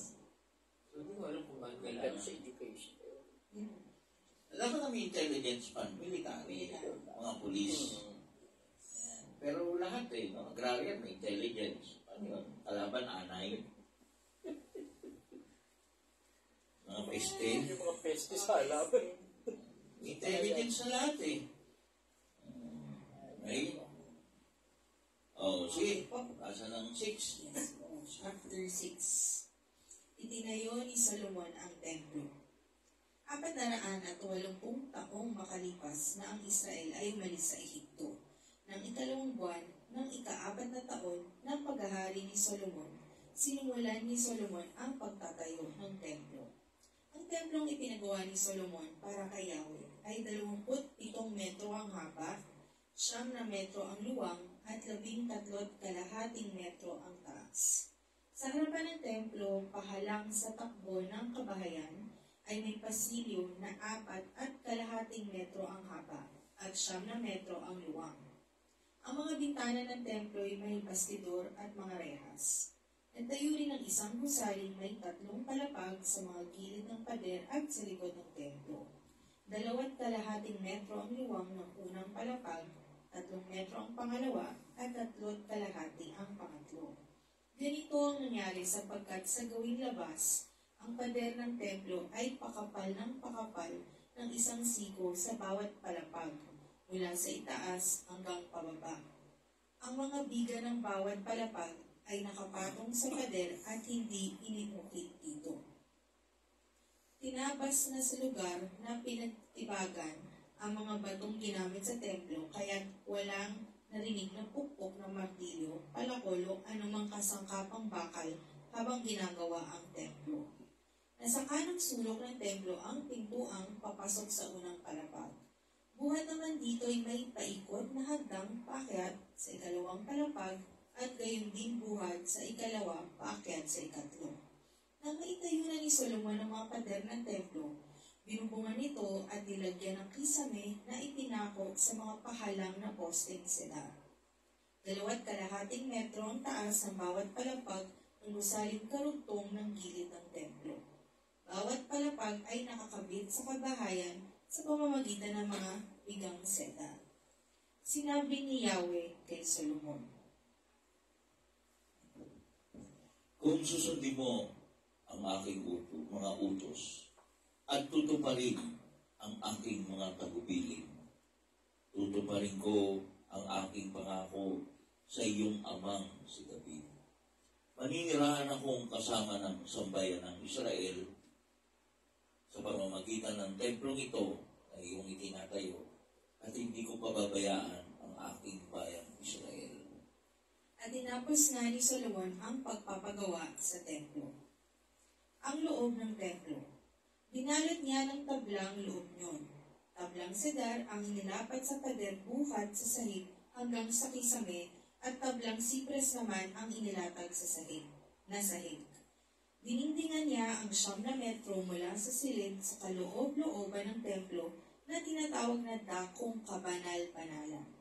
So, hindi ko alam kung bakit kailangan. Sa education. Alam mo na may intelligence fund, military, mga police. Pero lahat no? Agrarian, may intelligence. Ano yun? Kalaban, anay. Mga peste. Yung mga peste sa halaman. Intelligence na lahat Right? Sige. Asa ng 6. Yes, po. Chapter 6. Itinayo ni Solomon ang templo. 480 taong makalipas na ang Israel ay umalis sa Ehipto. Nang ikalawang buwan, ng ika-4 na taon ng paghahari ni Solomon, sinimulan ni Solomon ang pagtatayo ng templo. Ang templong ipinagawa ni Solomon para kay Yahweh ay 27 metro ang haba, 9 na metro ang luwang, at 13.5 metro ang taas. Sa harapan ng templo, pahalang sa takbo ng kabahayan, ay may pasilyo na 4.5 metro ang haba at 9 na metro ang luwang. Ang mga bintana ng templo ay may bastidor at mga rehas. Nagtayo rin ng isang gusaling may 3 palapag sa mga gilid ng pader at sa likod ng templo. 2.5 metro ang luwang ng unang palapag, 3 metro ang pangalawa, at 3.5 ang pangatlo. Ganito ang nangyari sapagkat sa gawing labas, ang pader ng templo ay pakapal ng isang siko sa bawat palapag, mula sa itaas hanggang pababa. Ang mga biga ng bawat palapag ay nakapatong sa pader at hindi inimukit dito. Tinabas na sa lugar na pinagtibagan ang mga batong ginamit sa templo, kaya't walang narinig na pukpok ng martilyo, palakol o anumang kasangkapang bakal habang ginagawa ang templo. Nasa kanang sulok ng templo ang pintuang papasok sa unang palapag. Buhat naman dito ay may paikot na hagdang paakyat sa ikalawang palapag at gayon din buhat sa ikalawa paakyat sa ikatlo. Nang maitayo na ni Solomon ang mga pader ng templo, binubungan nito at nilagyan ng kisame na ipinako sa mga pahalang na posteng seda. 2.5 metro ang taas ng bawat palapag ng gusaling karugtong ng gilid ng templo. Bawat palapag ay nakakabit sa kabahayan sa pamamagitan ng mga bigang seda. Sinabi ni Yahweh kay Solomon, Kung susundin mo ang aking mga utos at tutuparin ang aking mga tagubilin, tutuparin ko ang aking pangako sa iyong amang si David. Maninirahan akong kasama ng sambayan ng Israel sa pamamagitan ng templong ito na iyong itinatayo, at hindi ko pababayaan ang aking bayang Israel. at tinapos nga ni Solomon ang pagpapagawa sa templo. Ang loob ng templo. Binalot niya ng tablang loob niyon. Tablang sedar ang inilapat sa pader buhat sa sahig hanggang sa kisame, at tablang sipres naman ang inilatag sa sahig. Diningdingan niya ang 9 na metro mula sa silid sa kaloob-looban ng templo na tinatawag na dakong kabanal-banalan.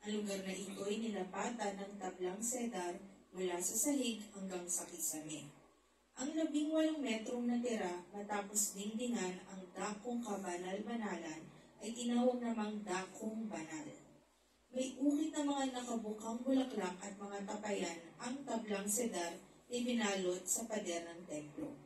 Ang lugar na ito ay nilapatan ng tablang sedar mula sa sahig hanggang sa kisame. Ang 18 metrong natira matapos dingdingan ang dakong kabanal-banalan ay tinawag namang dakong banal. May ukit na mga nakabukang bulaklak at mga tapayan ang tablang sedar ay binalot sa pader ng templo.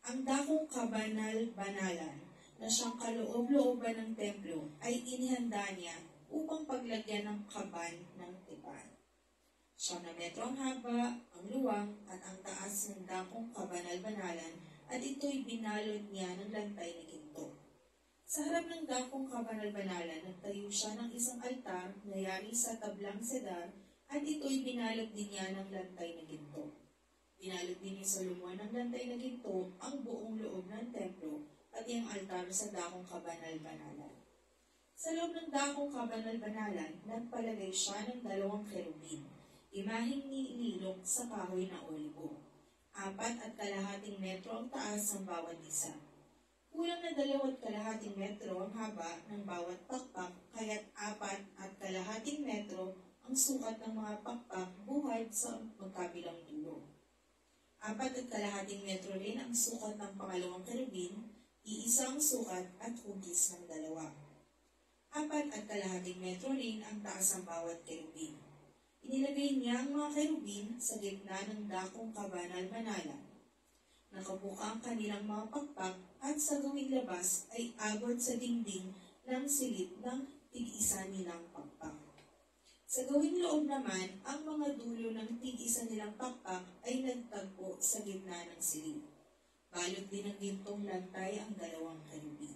Ang dakong kabanal-banalan na siyang kaloob-looban ng templo ay inihanda niya upang paglagyan ng kaban ng tipan. 9 na metro ang haba, ang luwang, at ang taas ng dakong kabanal-banalan, at ito'y binalot niya ng lantay na ginto. Sa harap ng dakong kabanal-banalan, nagtayo siya ng isang altar na yari sa tablang sedar, at ito'y binalot din niya ng lantay na ginto. Binalot din ni Solomon ng lantay na ginto ang buong loob ng templo, at yung altar sa dakong kabanal-banalan. Sa loob ng dakong kabanal-banalan, nagpalagay siya ng 2 kerubin, imaheng niinilog sa kahoy na olibo. 4.5 metro ang taas ng bawat isa. Kulang na 2.5 metro ang haba ng bawat pakpak, kaya't 4.5 metro ang sukat ng mga pakpak buhat sa magkabilang dulo. 4.5 metro rin ang sukat ng pangalawang kerubin, iisang sukat at hugis ng 2. 4.5 metro rin ang taas ng bawat kerubin. Inilagay niya ang mga kerubin sa gitna ng dakong kabanal-banalan. Nakabuka ang kanilang mga pakpak, at sa gawing labas ay abot sa dingding ng silid ng tig-isa nilang pakpak. Sa gawing loob naman, ang mga dulo ng tig-isa nilang pakpak ay nagtagpo sa gitna ng silid. Balot din ng gintong lantay ang 2 kerubin.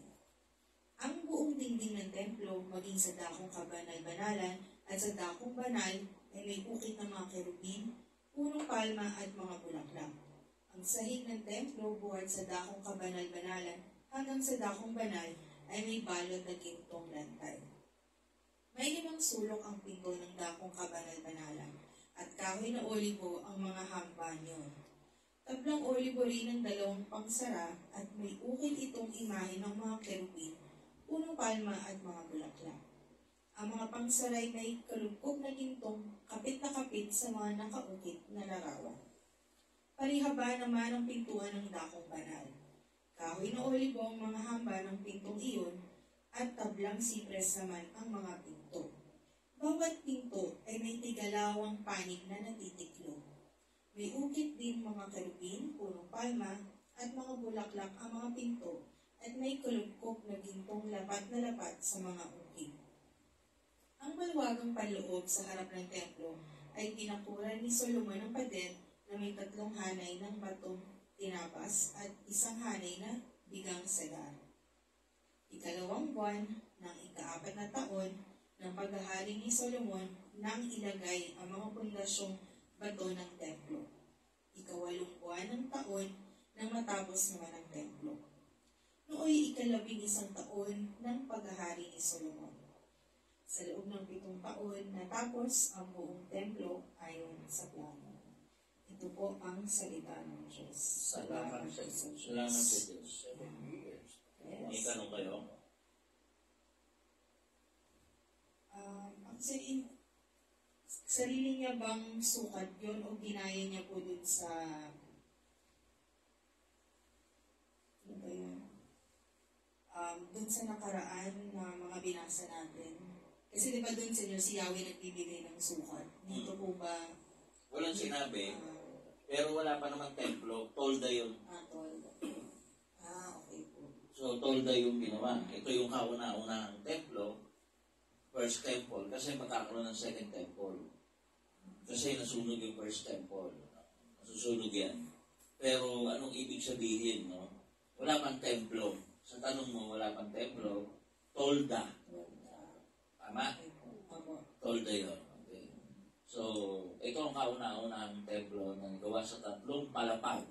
Ang buong dingding ng templo, maging sa dakong kabanal-banalan at sa dakong banal, ay may ukit ng mga kerubin, punong palma at mga bulaklak. Ang sahig ng templo buhat sa dakong kabanal-banalan hanggang sa dakong banal ay may balot na gintong lantay. May 5 sulok ang pinto ng dakong kabanal-banalan, at kahoy na olibo ang mga hamba niyon. Tablang olibo rin ang 2 pangsara, at may ukit itong imahe ng mga kerubin, punong palma at mga bulaklak. Ang mga pangsara ay may kalugkog na gintong kapit na kapit sa mga nakaukit na larawan. Parihaba naman ang pintuan ng dakong banal. Kahoy na olibo ang mga hamba ng pintong iyon, at tablang sipres naman ang mga pinto. Bawat pinto ay may tigalawang panig na natitiklo. May ukit din mga kerubin, punong palma, at mga bulaklak ang mga pinto, at may kulubkog na gintong lapat na lapat sa mga ukit. Ang maluwagang panloob sa harap ng templo ay pinakuran ni Solomon ng pader na may 3 hanay ng batong tinapas at 1 hanay na bigang sedar. 2 buwan ng 4 na taon ng paghahari ni Solomon nang ilagay ang mga pundasyong bato ng templo. 8 buwan ng taon nang matapos naman ang templo. Nooy 11 taon ng paghahari ni Solomon. Sa loob ng 7 taon natapos ang buong templo ayon sa plano. Ito po ang salita ng Diyos. Salamat sa Diyos. Salamat sa Diyos. 7 years. May tanong kayo? Actually, sarili niya bang sukat yun o ginaya niya po dun sa ano ba yun? Dun sa nakaraan na mga binasa natin? Kasi di ba dun sa inyo, si Yahweh nagbibigay ng sukat? Dito po ba? Walang sinabi, pero wala pa naman templo. Tolda yun. Tol. Okay po. So, tolda yung ginawa. Ito yung kauna-unahang templo, first temple, kasi magkakaroon ng second temple. Kasi nasunog yung first temple. Nasusunog yan. Pero anong ibig sabihin, no? Wala pang templo. Sa tanong mo, wala pang templo, tolda. Tama? Tolda yun. Okay. So, ito ang kauna-unahang templo na gawa sa 3 palapag.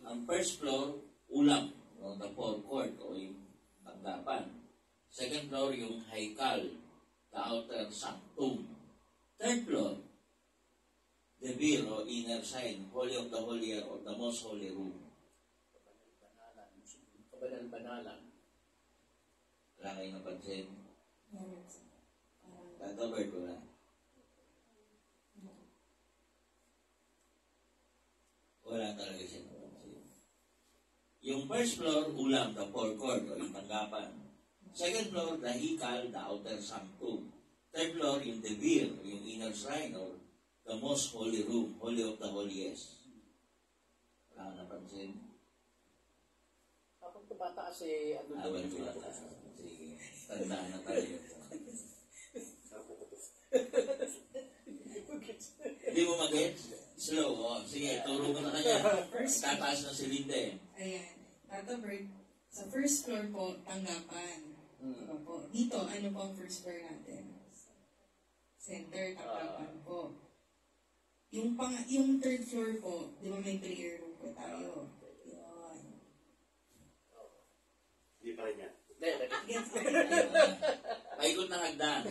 Ang first floor, ulam, no, the forecourt o yung tanggapan. Second floor, yung haikal, the outer sanctum. Third floor, the veil o inner sign, holy of the holier or the most holy room. Kabanal-banalan. Wala kayo napansin? Covered ko na. Wala talaga siya napansin. Yung first floor, ulam, the forecourt o yung tanggapan. Second floor, the hikal, the outer sanctum. Third floor, yung the veil, yung inner shrine or the most holy room, holy of the holiest. Wala ka napansin? Kapag tumataas eh, ano Awan ko na. Sige, tandaan na tayo. Hindi mo mag-gets? Slow, sige, turo ko na kanya. Tataas na si Linda eh. Ayan. Tata Bird, sa first floor po, tanggapan. Diba po? Dito, ano po ang first floor natin? Center, tanggapan po. Yung third floor po, di ba may prayer room po tayo? Yun. Hindi pa rin yan. Gets ko. Paikot ng hagdan.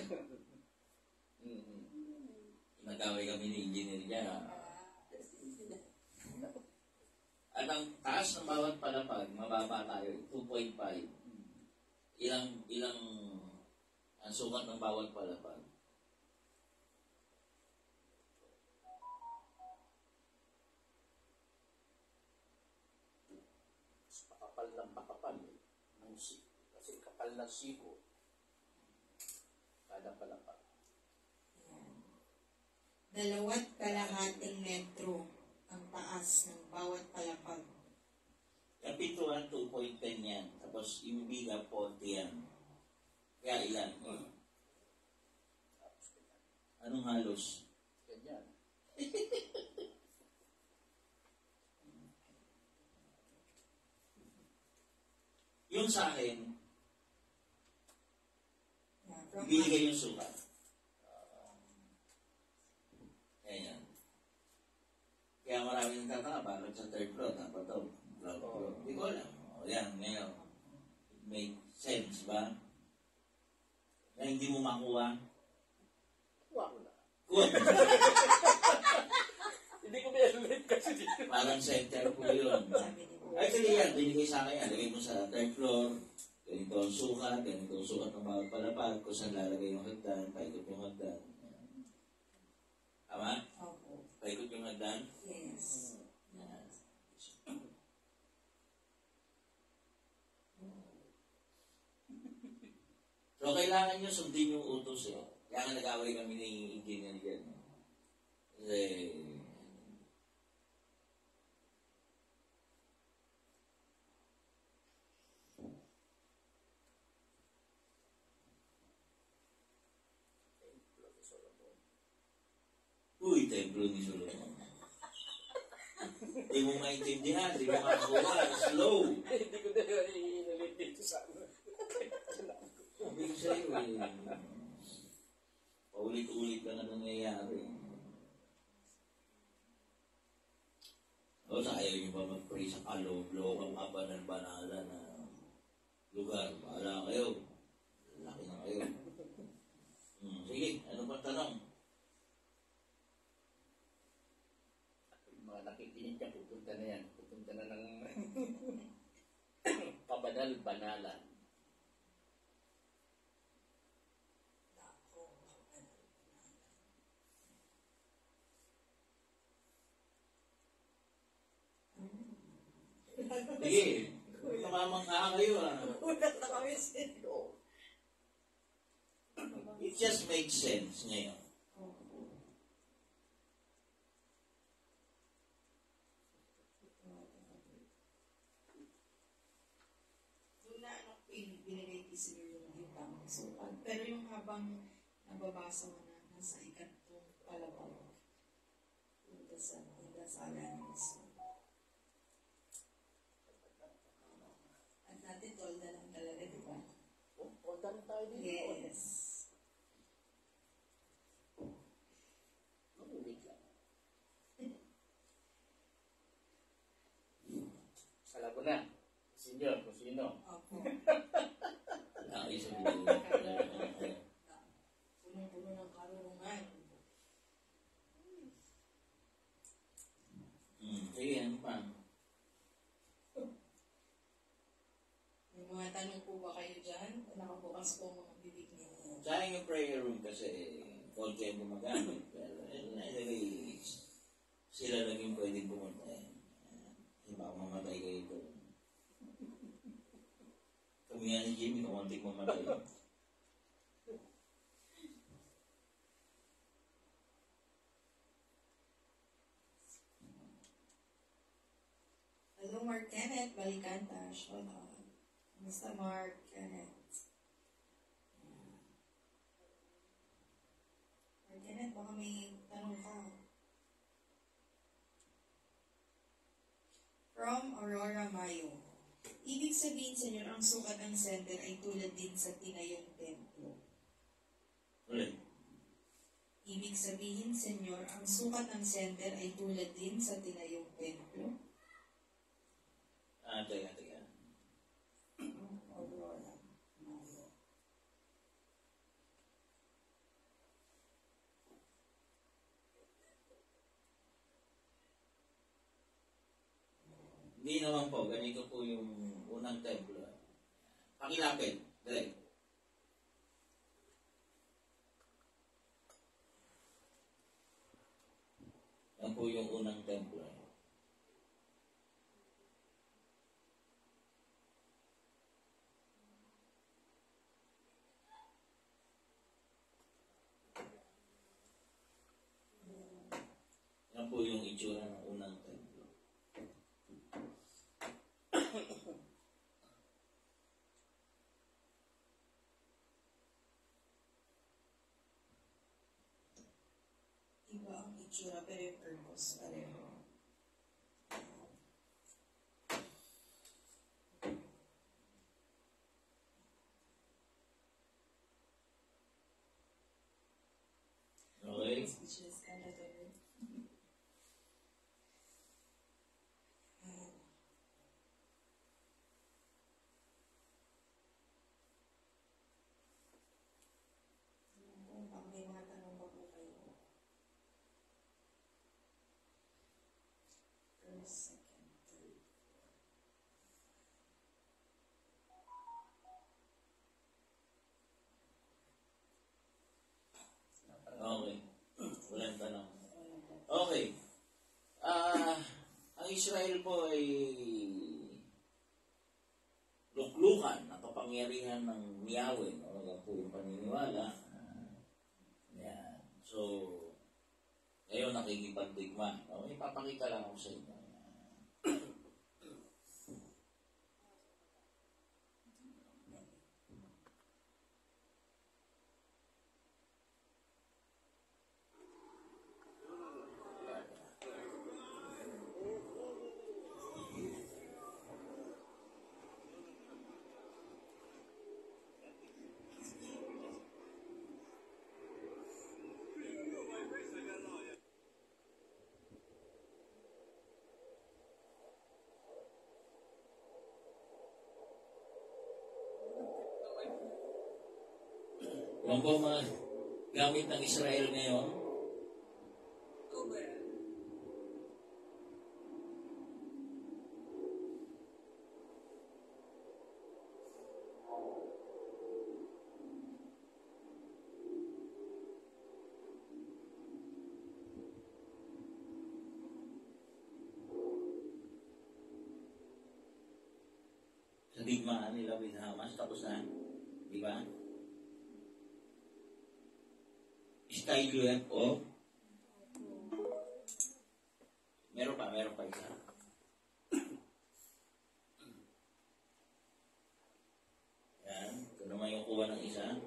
Nagkaway kami ni engineer niya. At ang taas ng bawat palapag, mababa tayo, 2.5. Ilang ang sukat ng bawat palapag? pakapal ng pakapal. Kasi kapal ng siko. Kada palapag. 2.5 metro ang taas ng bawat palapag. Yung pintuan, 2.10 yan. Tapos yung biga, 40 yan. Kaya ilan? Anong halos? Ganyan. Yung sa akin, Yeah, from binigay yung sukat. Ganyan. Kaya marami nagtataka, bakit sa third floor, dapat daw, ground floor. Hindi ko alam. Yan, ngayon. It make sense ba? Na hindi mo makuha. Kuha ko na. Kuha. Hindi ko may kasi dito. Parang center po yun. sabi ni Bo. Actually yan, binigay sa akin yan. Lagay mo sa third floor, ganito ang sukat ng bawat palapag, kung saan lalagay yung hagdan, paikot yung hagdan. Tama? Opo. Paikot yung hagdan. Yes. Yan. So, kailangan nyo sundin yung utos eh. Kaya nga nag-away kami ni engineer dyan. Kasi, uy, templo ni Solomon. Hindi mo maintindihan, hindi mo makakuha, slow. Hindi ko na inalit dito sa ano. Sabi ko sa'yo eh, paulit-ulit ka na nangyayari. O sa ayaw nyo ba mag-pray sa kaloob-lookang kabanal-banala na lugar? Bahala kayo. Laki na kayo. Sige, ano pang tanong? Yung mga nakikinig ka, pupunta na yan. Pupunta na ng kabanal-banalan. Sige, tumamang ka kayo ah. Wala na kami sino. It just makes sense ngayon. Doon na ano, binigay Kislev yung tamang sukat. Pero yung habang nababasa mo na, nasa ikatong palabaw. Yung dasalan mismo. At natin tolda lang talaga, di ba? Punta na tayo dito. Yes. Wait lang. Alam ko na. Senior, kung sino. Opo. Ayos ang buhay. Punong-puno ng karunungan. Sige, ano pa? May mga tanong po ba kayo dyan? Nakabukas po ang mga bibig niyo. Sayang yung prayer room kasi konti ang gumagamit. Pero anyway, sila lang yung pwedeng pumunta. Baka mamatay kayo doon. Kami nga ni Jimmy, kamuntik mamatay. Hello, Mark Kenneth. Balikanta. Shout out. Mr. Mark Kenneth. Mark Kenneth, baka may tanong ka. From Aurora Mayo. Ibig sabihin, Senyor, ang sukat ng center ay tulad din sa tinayong templo. Ulit. Ibig sabihin, Senyor, ang sukat ng center ay tulad din sa tinayong templo. Teka. Aurora Mayo. Hindi naman po, ganito po yung unang templo. Pakilapit, direct. Yan po yung unang templo. Yan po yung itsura ng unang templo. Iba ang itsura pero yung purpose pareho. Okay? Speechless ka na doon. Baka may mga tanong pa po kayo. First, second, third. Okay. Walang tanong. Okay. Ang Israel po ay luklukan ng kapangyarihan ng Yahweh. No? Yan po yung paniniwala. Yan. So, ngayon nakikipagdigma. No? Ipapakita lang ako sa inyo. Yan po mga gamit ng Israel ngayon. Uber. Sa digmaan nila with Hamas, tapos na. Di ba? anti-UFO. Meron pa isa. Yan, ito naman yung kuha ng isa.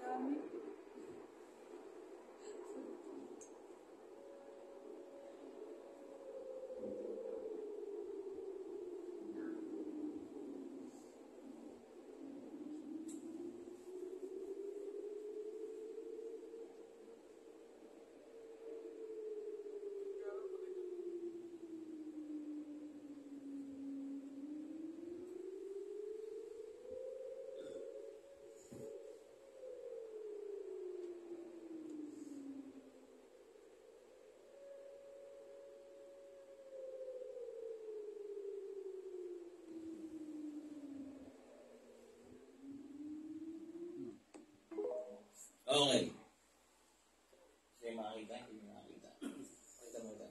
Dami. Okay. Kasi makakita, hindi makakita. Pakita mo ito.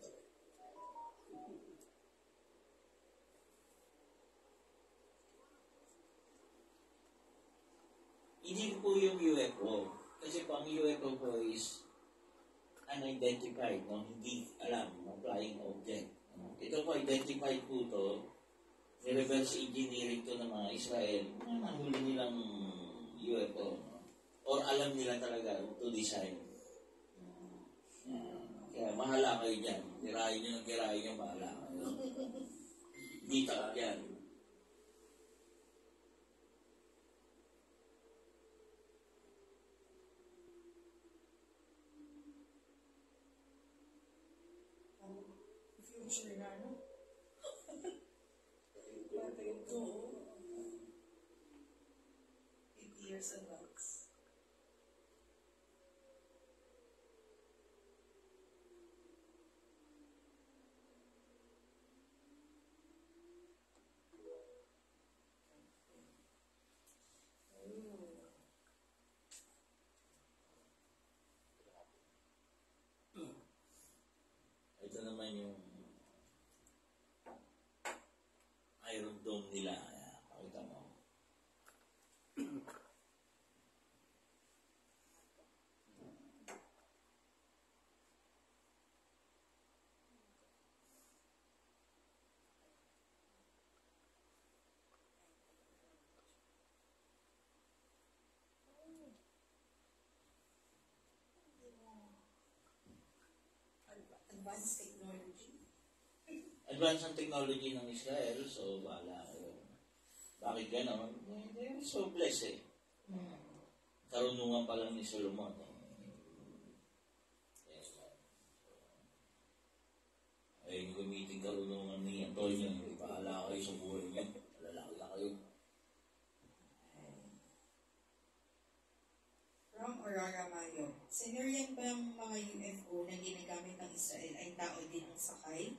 Hindi po yung UFO. Kasi po ang UFO po is unidentified, no? Hindi alam, no? Flying object. No? Ito po, identified po to. Reverse engineering to ng mga Israel. Nahuli nilang UFO, no? Or alam nila talaga to design. Kaya mahala kayo dyan. Kirahin nyo ng kirahin nyo, mahala kayo. Hindi takap yan. Future na, no? Patayin ko. 8 years advance. Ito naman yung Iron Dome nila. Ayan, pakita mo. Advanced technology. Advance ang technology ng Israel, so bahala kayo. Bakit gano'n? They're so blessed eh. Karunungan pa lang ni Solomon. Yes. Ay, gamitin karunungan ni Antonio. Bahala kayo sa buhay niya. Lalaki na kayo. From Aurora Mayo, sinurian ba ang mga UFO na ginagamit ng Israel ay tao din ang sakay?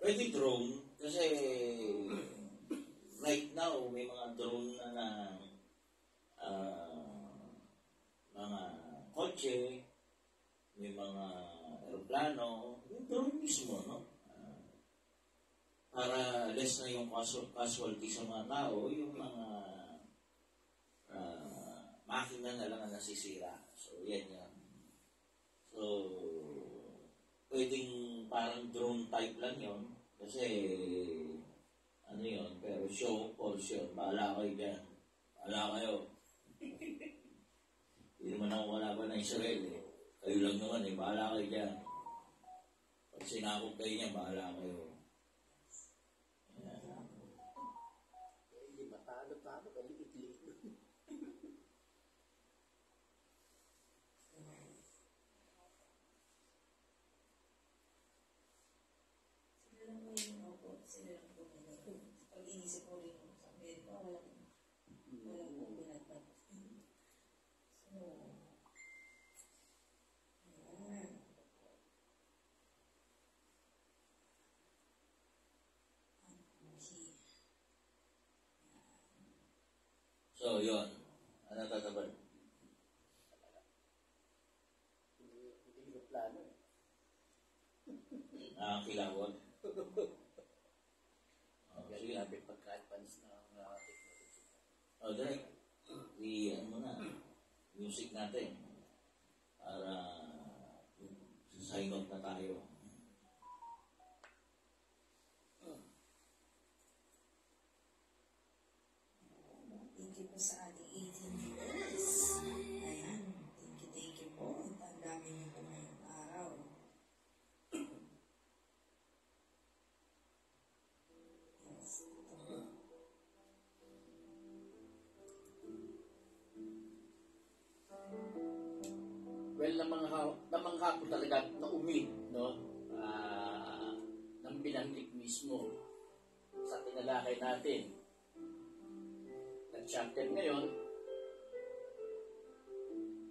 Pwede drone, kasi right now, may mga drone na mga kotse, may mga aeroplano, yung drone mismo, no? Para less na yung casualty sa mga tao, yung mga makina na lang ang nasisira. So, yan yan. So, pwedeng parang drone type lang yon kasi ano yon, pero show force yun. Bahala kayo dyan. Bahala kayo. Hindi naman ako kalaban ng Israel eh. Kayo lang naman eh. Bahala kayo dyan. Pag sinakop kayo niya, bahala kayo. Yan. Hindi matalo-talo, kalikit-lit. Sila lang mo yung opo, sila lang po nila. Pag inisip ko rin sa Amerika, walang po binatbat. So, ayan. So, yun. Ano tatabad? Nakakilawag. Sige. Grabe pagka-advance ng technology. Direct. Ano na, music natin. Para sign off na tayo. Thank you po sa ating 18 viewers. Ayan. Thank you po. Ang dami niyo po ngayong araw. Yes. Ito po. Well, namangha ko talaga na umid, no? Nang binanggit mismo sa tinalakay natin na chapter ngayon,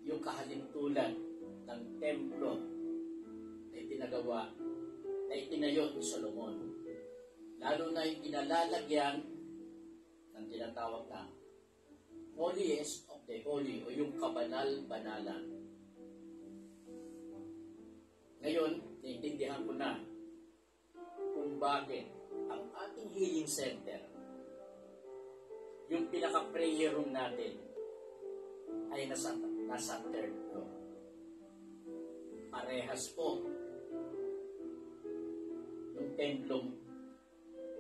yung kahalimtulan ng templo na itinagawa, na itinayo ni Solomon. Lalo na yung kinalalagyan ng tinatawag na holiest of the holy o yung kabanal-banalan. Ngayon, naiintindihan ko na kung bakit ang ating healing center, yung pinaka-prayer room natin, ay nasa third floor. Parehas po yung templong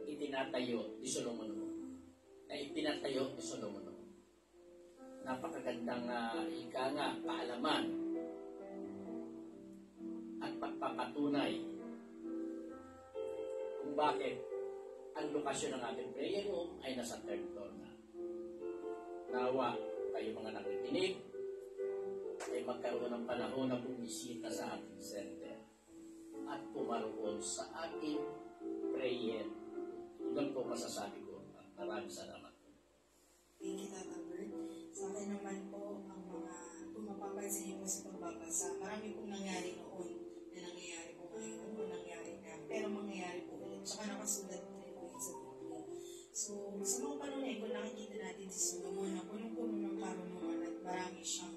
itinatayo ni Solomon. Na itinatayo ni Solomon. Napakagandang ika nga, kaalaman at pagpapatunay kung bakit ang lokasyon ng ating prayer room ay nasa third floor na. Nawa, kayo mga nakikinig, ay magkaroon ng panahon na bumisita sa ating center at pumaroon sa ating prayer. Ilan po masasabi ko at maraming salamat. Thank you, Tata Bert. Sa akin naman po, ang mga kung mapapansin niyo po sa pagbabasa, marami pong nangyari noon na nangyayari po ngayon o nangyari na, pero mangyayari po ulit. Tsaka nakasulat rin po yun sa Biblia. So, sa mga panunay, kung nakikita natin si Solomon na punong-puno ng karunungan at marami siyang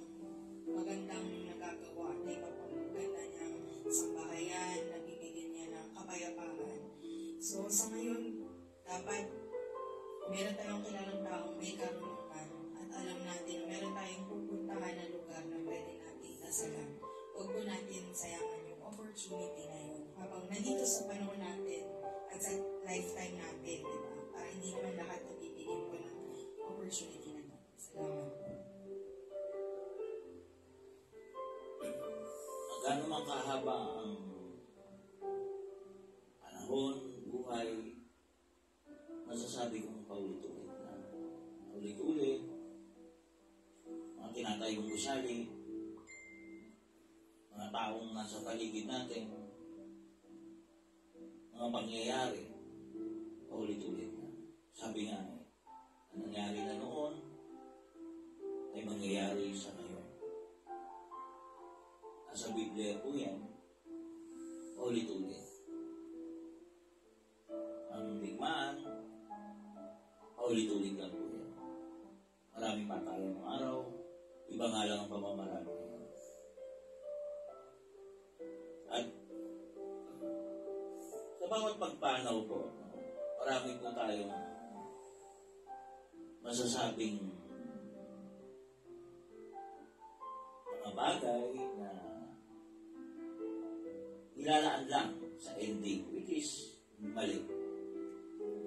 magandang nagagawa at naipapaganda niyang sambahayan, nabibigyan niya ng kapayapaan. So, sa ngayon, dapat meron tayong kilalang taong may karunungan at alam natin na meron tayong pupuntahan na lugar na pwede natin nasalan. Huwag po natin sayangan yung opportunity na yun. Habang nandito sa panahon natin at sa lifetime natin, di ba? Para hindi naman lahat nabibigyan ko ng opportunity na yun. Salamat. Gano'n man kahaba ang panahon, buhay, masasabi kong paulit-ulit na ulit-ulit, mga tinatayong gusali, mga taong nasa paligid natin, mga pangyayari, paulit-ulit na. Sabi nga ang nangyari na noon ay mangyayari sa ngayon. Nasa Biblia po yan, paulit-ulit. Ang digmaan, paulit-ulit lang po yan. Maraming patayan ng araw, iba nga lang ang pamamaraan. At sa bawat pagpanaw po, marami po tayong masasabing mga bagay na nilalaan lang sa ending, which is mali.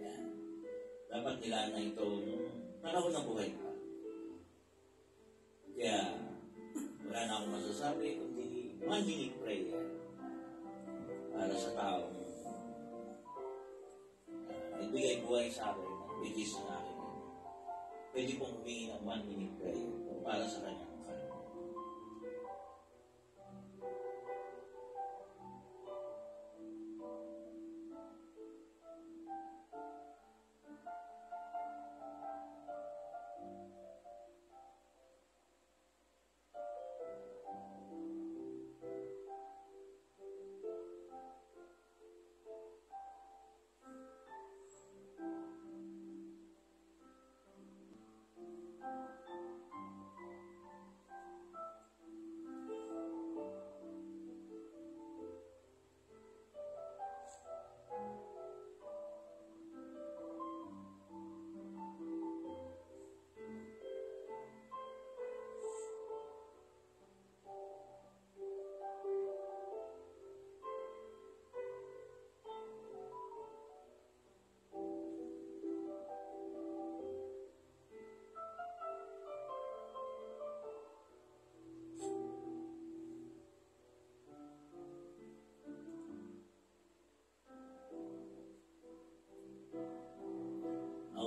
Yan. Dapat nilaan na ito nung panahon ng buhay ka. Kaya wala na akong masasabi, kundi 1 minute prayer para sa taong nagbigay buhay sa akin, which is ang akin. Pwede pong humingi ng 1 minute prayer para sa kanyang kanon.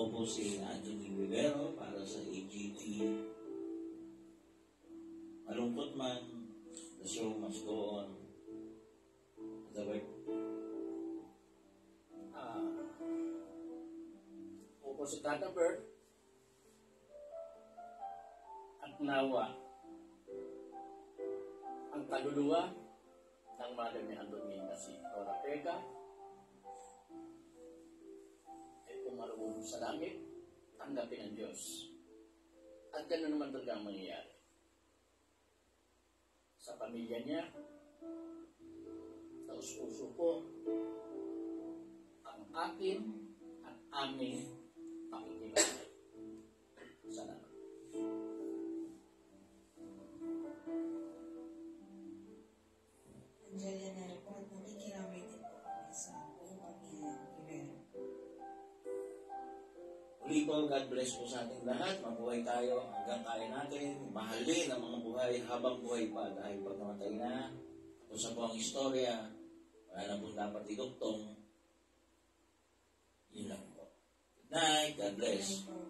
Ako po si Anthony Vivero para sa AGT. Malungkot man, the show must go on. Sabay. Ako po si Tata Bert. At nawa, ang kaluluwa ng Mother ni Anthony na si Tora Pega ay pumarunong sa langit, tanggapin ang Diyos. At gano'n naman talaga ang mangyayari. Sa pamilya niya, taus-puso po, ang akin at aming pakikilala. Salamat. Angelia Nero po at nakikiramay din po kami sa buong pamilya Rivera. Muli po, God bless po sa ating lahat. Mabuhay tayo hanggang kaya natin. Mahalin ang mga buhay habang buhay pa. Dahil pag namatay na, kung sa po ang istorya, wala na pong dapat idugtong. Yun lang po. Good night. God bless. Thank you.